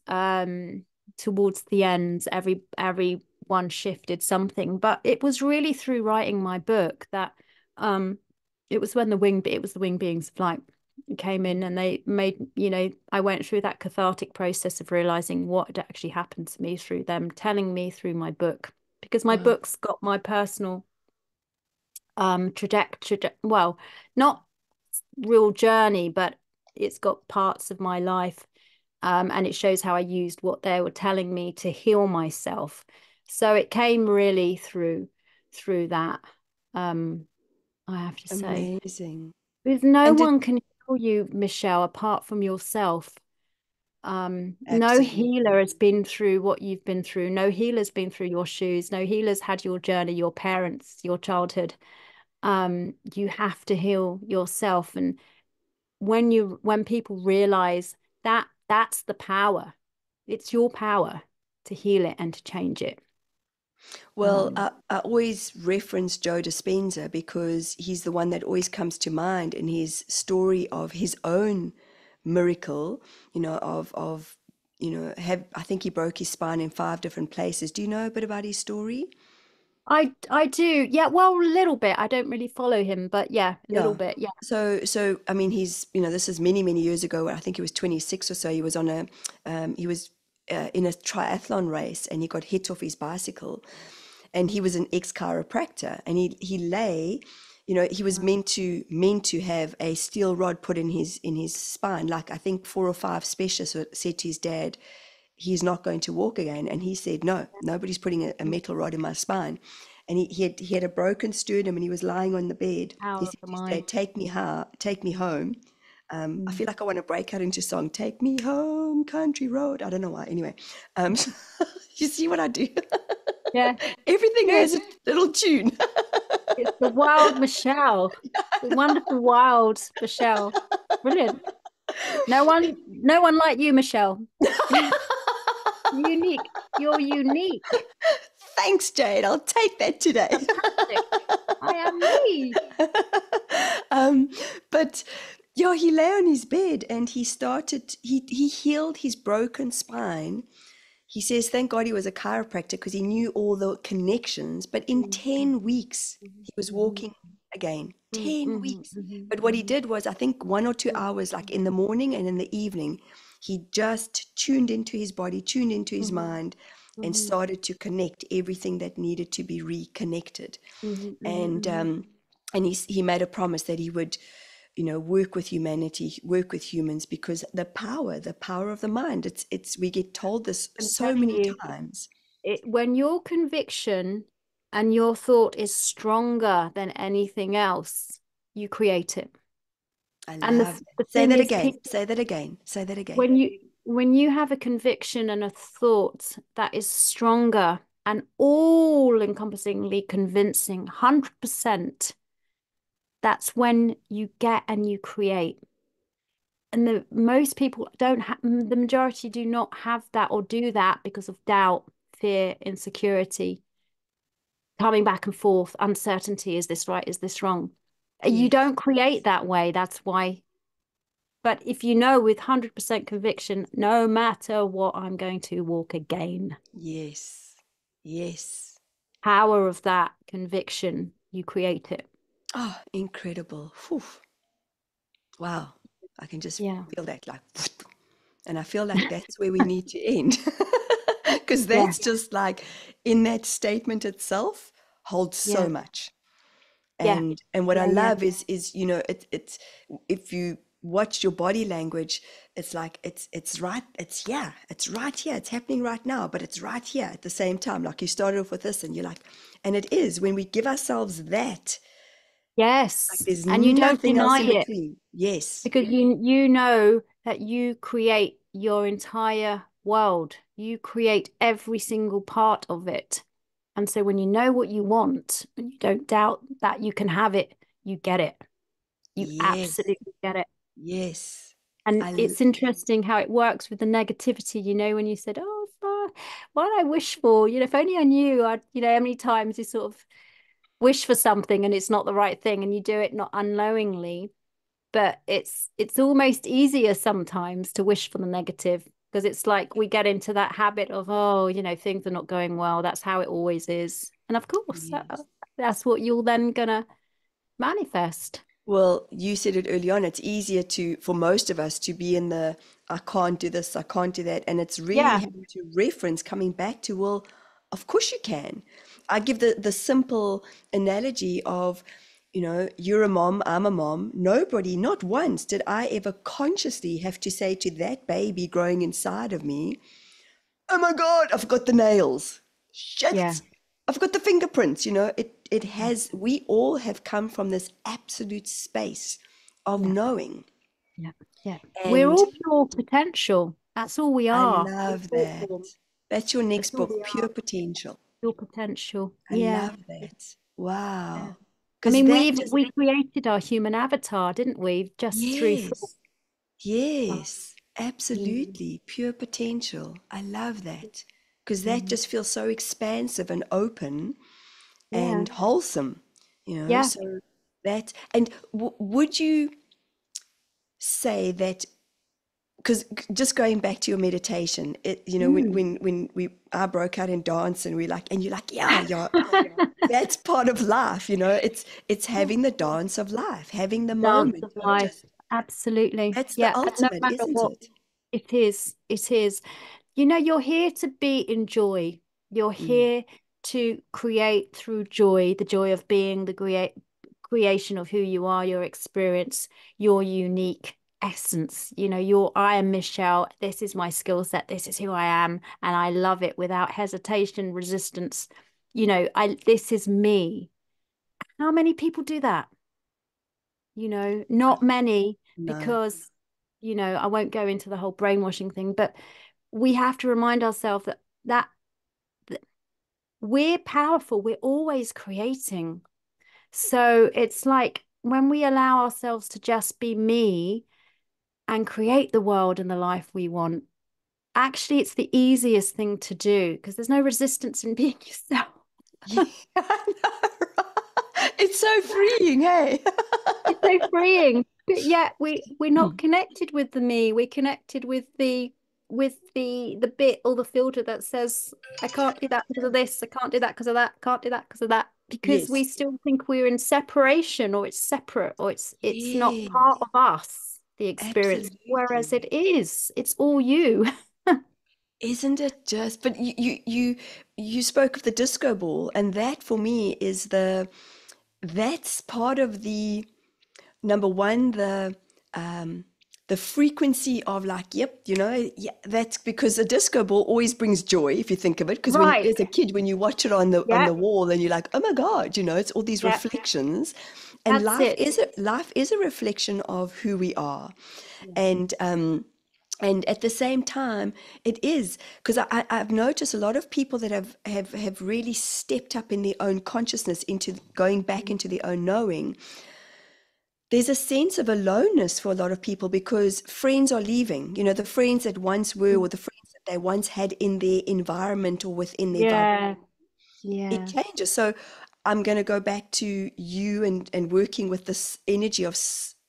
towards the end. Every one shifted something, but it was really through writing my book that um it was when it was the wing beings of light came in, and they made, I went through that cathartic process of realizing what had actually happened to me through them telling me through my book, because my Wow, book's got my personal trajectory, well, not real journey, but it's got parts of my life, and it shows how I used what they were telling me to heal myself. So it came really through that, um I have to say. amazing. Because no And it one can heal you, Michelle, apart from yourself. No absolutely. healer has been through what you've been through. No healer's been through your shoes. No healer's had your journey, your parents, your childhood. You have to heal yourself. And when people realize that that's the power, it's your power to heal it and to change it. Well, Um, I always reference Joe Dispenza because he's the one that always comes to mind in his story of his own miracle, have I think he broke his spine in 5 different places. Do you know a bit about his story? I do. Yeah, well, a little bit. I don't really follow him, but yeah, a little Yeah. bit. Yeah. So I mean, this is many, many years ago. I think he was 26 or so. He was in a triathlon race and he got hit off his bicycle. And he was an ex-chiropractor, and he lay, he was meant to have a steel rod put in his spine. Like I think 4 or 5 specialists said to his dad, he's not going to walk again. And he said, no, nobody's putting a metal rod in my spine. And he had a broken sternum and he was lying on the bed. He Power of said the to his dad, mind. take me home. I Mm. feel like I want to break out into song, take me home, country road. I don't know why. Anyway, you see what I do? Yeah, Everything good. has a little tune. It's the wild Michelle, the wonderful wild Michelle. Brilliant. No one like you, Michelle. Unique. You're unique. Thanks, Jade. I'll take that today. Fantastic. I am me. um, but yeah, he lay on his bed and he healed his broken spine. He says, thank God he was a chiropractor because he knew all the connections. But in Mhm, 10 weeks, mhm, he was mhm, walking again. mhm, 10 mhm, weeks. mhm, But what he mhm, did was, I think 1 or 2 hours, like in the morning and in the evening, he just tuned into his body, tuned into his mhm, mind, and mhm, started to connect everything that needed to be reconnected. mhm, mhm, And mhm. he made a promise that he would, work with humanity, work with humans, because the power of the mind. It's we get told this I'm so telling many you, times. when your conviction and your thought is stronger than anything else, you create it. I And love that. the Say thing that is, again. people, Say that again. Say that again. when you have a conviction and a thought that is stronger and all encompassingly convincing, 100%, that's when you get and you create. And the most people don't have, the majority do not have that or do that because of doubt, fear, insecurity, coming back and forth, uncertainty. Is this right? Is this wrong? You Yes. don't create that way. That's why. But if you know with 100% conviction, no matter what, I'm going to walk again. Yes. Yes. Power of that conviction, you create it. Oh, incredible. Whew. Wow. I can just Yeah. feel that like, and I feel like that's where we need to end. Because Yeah. that's just like in that statement itself holds so Yeah. much. Yeah. And what I Yeah. Yeah. love is it's if you watch your body language, it's like it's right, it's right here, it's happening right now, but it's right here at the same time. Like you started off with this and you're like, and it is when we give ourselves that, like Yes. there's And you don't nothing else deny in it between. Yes. because you know that you create your entire world. You create every single part of it. And so when you know what you want and you don't doubt that you can have it, you get it. You Yes. absolutely get it. Yes. And I it's interesting how it works with the negativity, when you said, oh, what I wish for, if only I knew, how many times you sort of wish for something and it's not the right thing and you do it not unknowingly. But it's almost easier sometimes to wish for the negative because it's like we get into that habit of, oh, things are not going well. That's how it always is. And of course, yes. that's what you're then gonna manifest. Well, you said it early on, it's easier for most of us to be in the I can't do this, I can't do that. And it's really Yeah, having to reference coming back to, well, of course you can. I give the simple analogy of, you're a mom, I'm a mom. Nobody, not once did I ever consciously have to say to that baby growing inside of me, oh my God, I've got the nails. yeah, Shit, I've got the fingerprints. We all have come from this absolute space of Yeah. knowing. Yeah. Yeah. We're And all pure potential. That's all we I are. In love full that. form. That's your That's next all book, we Pure are. Potential. Pure potential. I Yeah. love that. Yeah. Wow. I Because mean, that just, we created our human avatar, didn't we? Just through thought. yes, yes, Mm. absolutely. Pure potential. I love that. Because that Mm. just feels so expansive and open Yeah. and wholesome, Yeah. So that, and would you say that, because just going back to your meditation, Mm. when I broke out in dance and and you're like, yeah, yeah, that's part of life, it's having the dance of life, having the Dance moment of of life. just, Absolutely. that's the Yeah. And no ultimate, matter isn't what it? it is, it is. You know, you're here to be in joy. You're Mm. here to create through joy, the joy of being the creation of who you are, your experience, your unique essence. You know, I am Michelle. This is my skill set. This is who I am. And I love it without hesitation, resistance. This is me. How many people do that? Uh, Not many, no. because, I won't go into the whole brainwashing thing, but we have to remind ourselves that we're powerful. We're always creating. So it's like when we allow ourselves to just be me and create the world and the life we want, actually, it's the easiest thing to do because there's no resistance in being yourself. Yeah, I know, right? It's so freeing, hey? It's so freeing. But yet we're not connected with the me. We're connected with the bit or the filter that says, I can't do that because of this, I can't do that because of that, can't do that because of that. Because we Yes, still think we're in separation, or it's separate, or it's not part yes, of us, the experience. Whereas absolutely. it's all you. Isn't it just? But you spoke of the disco ball, and that for me is that's part of the number one, the frequency of like, yep, yeah, that's because a disco ball always brings joy if you think of it. Because when Right. as a kid, when you watch it on the Yeah. wall, and you're like, oh my God, it's all these Yeah. reflections, and That's it. life is a reflection of who we are, Yeah. and at the same time, it is because I've noticed a lot of people that have really stepped up in their own consciousness into going back into their own knowing. There's a sense of aloneness for a lot of people because friends are leaving. The friends that once were, or the friends that they once had in their environment or within their vibration, Yeah. it Yeah. changes. So I'm going to go back to you and working with this energy of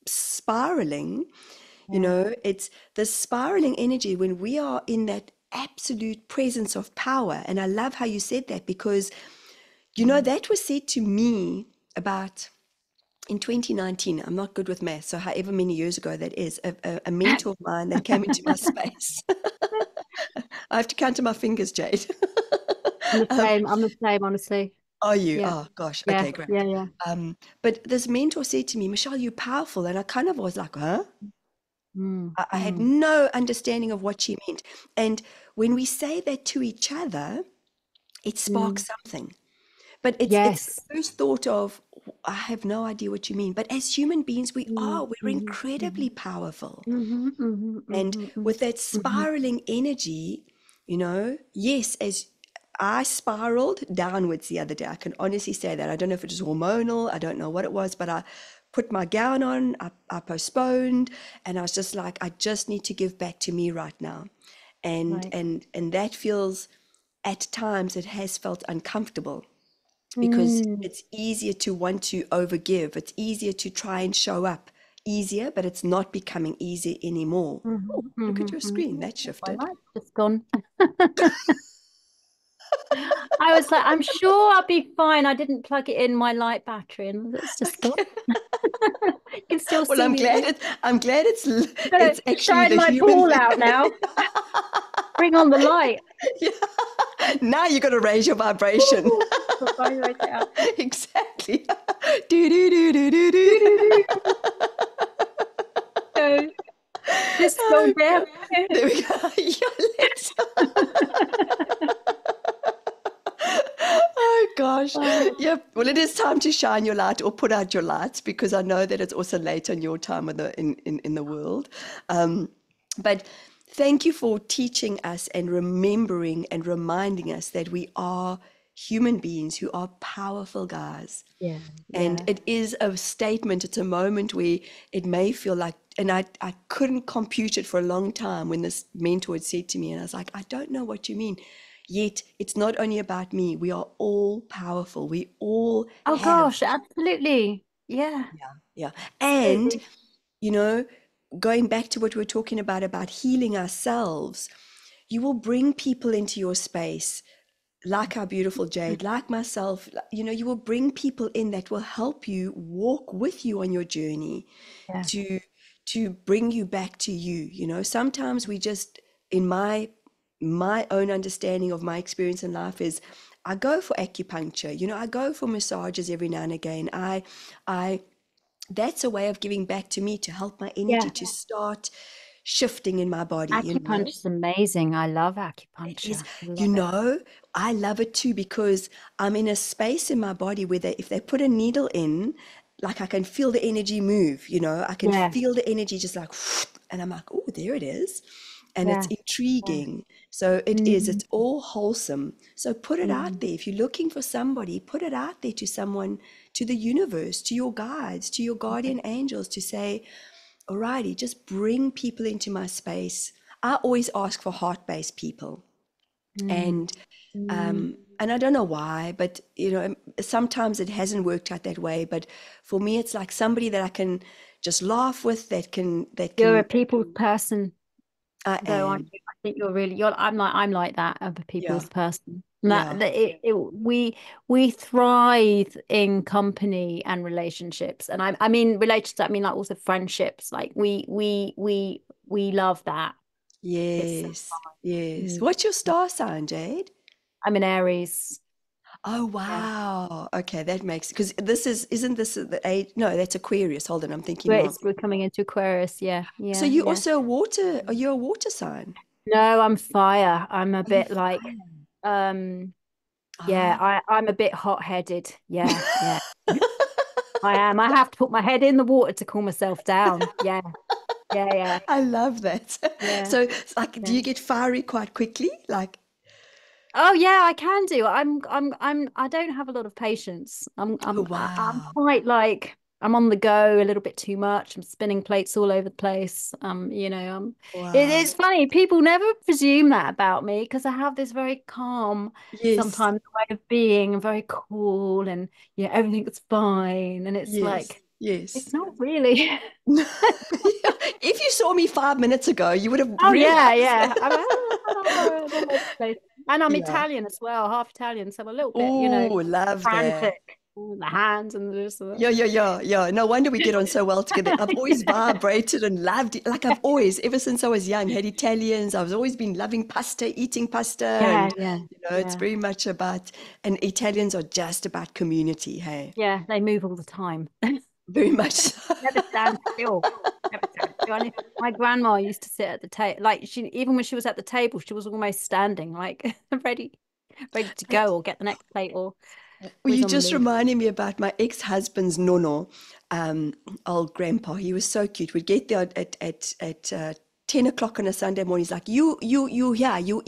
spiraling. Yeah. It's the spiraling energy when we are in that absolute presence of power. And I love how you said that because, Mm. that was said to me about in 2019. I'm not good with math, so however many years ago that is, a mentor of mine that came into my space. I have to count on my fingers, Jade. I'm the um, same. I'm the same, honestly. are you? Yeah. Oh gosh. Yeah. Okay, great. Yeah. Yeah. But this mentor said to me, Michelle, you're powerful. And I kind of was like, huh? Mm. I had Mm. no understanding of what she meant. And when we say that to each other, it Mm. sparks something. But it's the Yes. first thought of, I have no idea what you mean. But as human beings, Mm. we're Mhm. incredibly Mhm. powerful. Mhm. Mhm. And Mhm. Mhm. with that Mhm. spiraling energy, yes, as I spiraled downwards the other day, I can honestly say that. I don't know if it was hormonal, I don't know what it was, but I put my gown on, I postponed, and I was just like, I just need to give back to me right now. And Right. and that feels, at times it has felt uncomfortable because Mm. it's easier to want to overgive. It's easier to try and show up easier, but it's not becoming easy anymore. Oh, Mhm. look at Mhm. your Mhm. screen. That My shifted. light's just gone. I was like, I'm sure I'll be fine. I didn't plug it in my light battery, and it's just gone. Okay. You can still Well, see me though. I'm glad Gonna it's actually shine the my human ball thing. out now. Bring on the light. Yeah. Now you got to raise your vibration. Woo! We'll find it out. Exactly. Do do do do do do. Doo-doo-doo. Go. Disco Oh dance. God. There we go. Yeah, let's. Oh gosh. Oh, Yep. Well, it is time to shine your light or put out your lights because I know that it's also late on your time in the world. Um, but thank you for teaching us and remembering and reminding us that we are human beings who are powerful guys. yeah, And yeah, it is a statement, it's a moment where it may feel like, and I couldn't compute it for a long time when this mentor had said to me, and I was like, I don't know what you mean. Yet it's not only about me, we are all powerful. We all oh have, gosh, absolutely, yeah, yeah, yeah. And, absolutely, you know, going back to what we were talking about healing ourselves, you will bring people into your space like our beautiful Jade, like myself, you will bring people in that will help you walk with you on your journey yeah, to bring you back to you. Sometimes we just, in my own understanding of my experience in life is I go for acupuncture, I go for massages every now and again. I That's a way of giving back to me to help my energy yeah. to start shifting in my body. Acupuncture is amazing. I love It is, acupuncture. you Love it. know, I love it too because I'm in a space in my body where if they put a needle in, like I can feel the energy move, I can Yeah, feel the energy just like, and I'm like, oh, there it is. And it's yeah, yeah. intriguing. So Mm, it's all wholesome. So put it out mm, there. If you're looking for somebody, put it out there to someone, to the universe, to your guides, to your guardian angels to say, alrighty, just bring people into my space. I always ask for heart-based people. mm, And mm. and I don't know why, but sometimes it hasn't worked out that way. But for me, it's like somebody that I can just laugh with, You're a people's person, I though. am. I think you're really. You're. I'm like that of a Yeah, people's person. And yeah, we thrive in company and relationships, and I mean relationships. I mean like also friendships. Like we love that. It's so yes, fun. yes. What's your star sign, Jade? I'm an Aries. Oh Yeah. wow. Okay, that makes, because isn't this the age? No, that's Aquarius. Hold on, I'm thinking wrong. We're coming into Aquarius. Yeah, So yeah, you yeah. also a water? Are you a water sign? No, I'm fire. I'm a Are you bit like, fire? um, yeah, Ah. I'm a bit hot-headed. Yeah, yeah. I am. I have to put my head in the water to cool myself down. Yeah, yeah, yeah, I love that. yeah, So it's like, do yeah. you get fiery quite quickly? Like, Oh yeah, I can do. I don't have a lot of patience. oh I'm wow, quite like I'm on the go a little bit too much. I'm spinning plates all over the place. wow. it's funny. People never presume that about me because I have this very calm, Yes, sometimes way of being and very cool and yeah, everything's fine. And it's yes, like yes. it's not really. If you saw me 5 minutes ago, you would have Oh yeah, realized. yeah. I'm all over the place. And I'm Yeah. Italian as well, half Italian, so I'm a little bit, Oh, love that. frantic. The hands and this and that. Yeah, yeah, yeah, yeah. No wonder we get on so well together. I've always vibrated and loved it. Like I've always, ever since I was young, had Italians. I've always been loving pasta, eating pasta, Yeah, and yeah, it's yeah. very much about. And Italians are just about community. Hey, Yeah, they move all the time. very much so. Never stand still. Never stand still. My grandma used to sit at the table, like she even when she was at the table, she was almost standing, like ready to go or get the next plate or Well, was you on the just move. reminded me about my ex-husband's nono, old grandpa. He was so cute. We'd get there at 10 o'clock on a Sunday morning. He's like, you here, you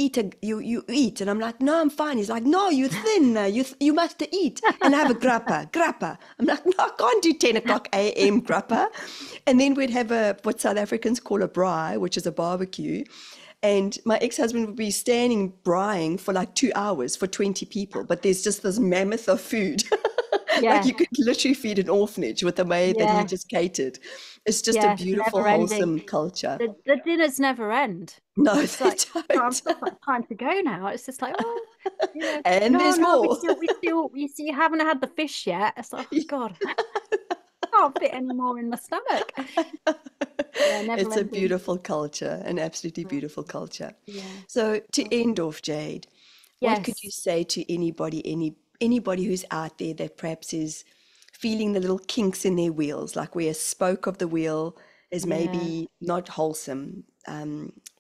eat. And I'm like, no, I'm fine. He's like, no, you're thin. You must eat and have a grappa. I'm like, no, I can't do 10 o'clock a.m. grappa. And then we'd have what South Africans call a braai, which is a barbecue. And my ex-husband would be standing braaiing for like 2 hours for 20 people, but there's just this mammoth of food. Like Yeah, you could literally feed an orphanage with the way that he yeah, just catered. It's just a yeah. It's beautiful, never ending. wholesome culture. The dinners never end. No, It's they like, oh, I'm don't. sort of like time to go now. It's just like, oh, And no, there's no, more. you haven't had the fish yet. It's like, oh God, I can't fit any more in my stomach. Yeah, never It's a ending. beautiful culture, an absolutely beautiful culture. Yeah. So to end off, Jade, what could you Yes. say to anybody who's out there that perhaps is feeling the little kinks in their wheels, like where a spoke of the wheel is Yeah. maybe not wholesome,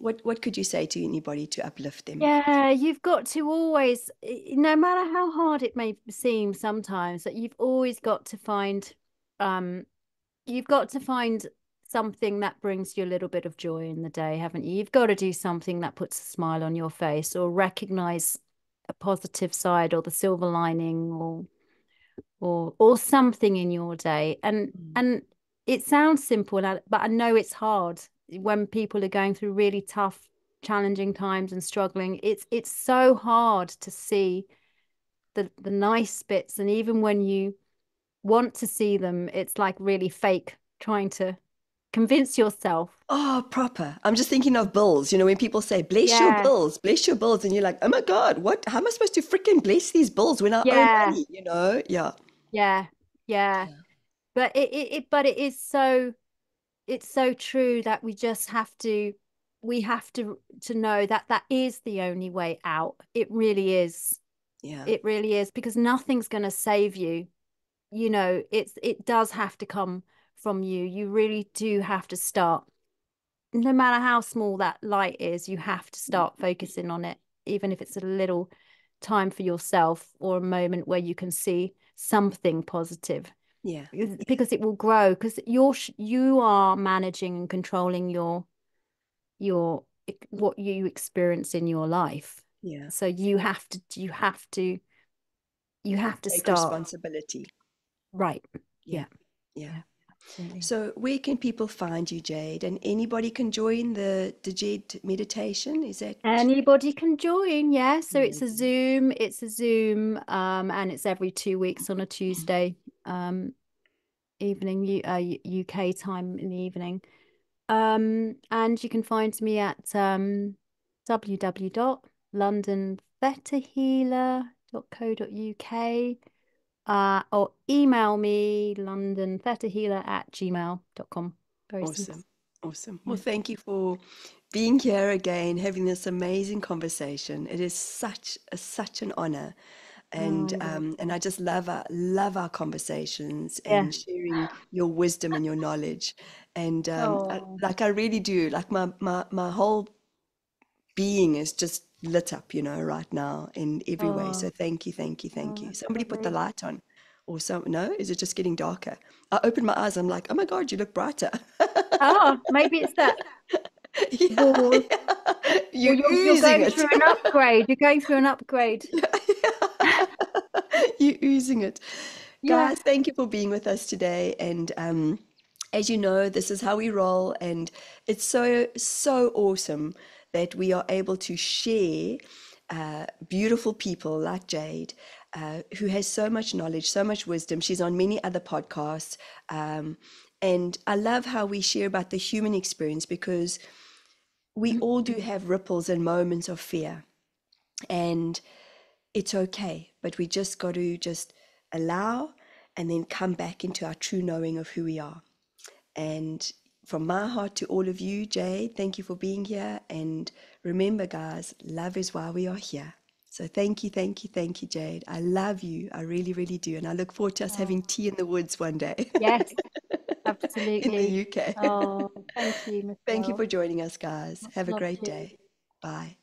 What could you say to anybody to uplift them? Yeah, you've got to always, no matter how hard it may seem sometimes, that um, you've got to find something that brings you a little bit of joy in the day, haven't you? You've got to do something that puts a smile on your face, or recognize a positive side, or the silver lining, or something in your day. Mm. And it sounds simple, but I know it's hard when people are going through really tough, challenging times and struggling. It's so hard to see the nice bits, and even when you want to see them, it's like really fake trying to convince yourself. Oh, proper. I'm just thinking of bills. You know, when people say, Yeah, bless your bills, and you're like, oh my God, what? How am I supposed to freaking bless these bills when I owe yeah, money? You know? Yeah. yeah, yeah. Yeah. But but it is so, it's so true that we have to know that that is the only way out. It really is. Yeah. It really is, because nothing's going to save you. You know, it does have to come from you. You really do have to start, no matter how small that light is, you have to start focusing on it, even if it's a little time for yourself, or a moment where you can see something positive, Yeah. because it will grow, because you are managing and controlling your what you experience in your life. Yeah. So you have to Take start. responsibility. Right. Yeah. Yeah. Yeah. Yeah, absolutely. So where can people find you, Jade? And anybody can join the DJed meditation? Is that Anybody can join, yeah. So amazing? It's a Zoom, and it's every 2 weeks on a Tuesday, um, evening, UK time in the evening. And you can find me at www.londonthetahealer.co.uk, or email me londonthetahealer@gmail.com. Very simple. Awesome. Awesome. Well, Yeah. thank you for being here again, having this amazing conversation. It is such an honor, Oh, you're and I welcome. just love our conversations Yeah. and sharing your wisdom and your knowledge. And Oh, like I really do, like my whole being is just lit up, you know, right now in every way. So oh, thank you, thank you, thank oh, you. that's Somebody put the lovely. light on, or some no, is it just getting darker? I opened my eyes. I'm like, oh my God, you look brighter. Oh, maybe it's that. Yeah, Well, yeah. well, You're you're oozing going it. through an upgrade. You're going through an upgrade. You're oozing it. Yeah. Guys, thank you for being with us today. And as you know, this is how we roll. And it's so awesome that we are able to share beautiful people like Jade, who has so much knowledge, so much wisdom. She's on many other podcasts. And I love how we share about the human experience, because we all do have ripples and moments of fear. And it's okay, but we just got to just allow and then come back into our true knowing of who we are. And from my heart to all of you, Jade, thank you for being here. And remember, guys, love is why we are here. So thank you, thank you, thank you, Jade. I love you. I really, really do. And I look forward to us Oh, having tea in the woods one day yes, in the absolutely. UK. Oh, thank you, Thank you Michelle. for joining us, guys. Much Have a love great too. day. Bye.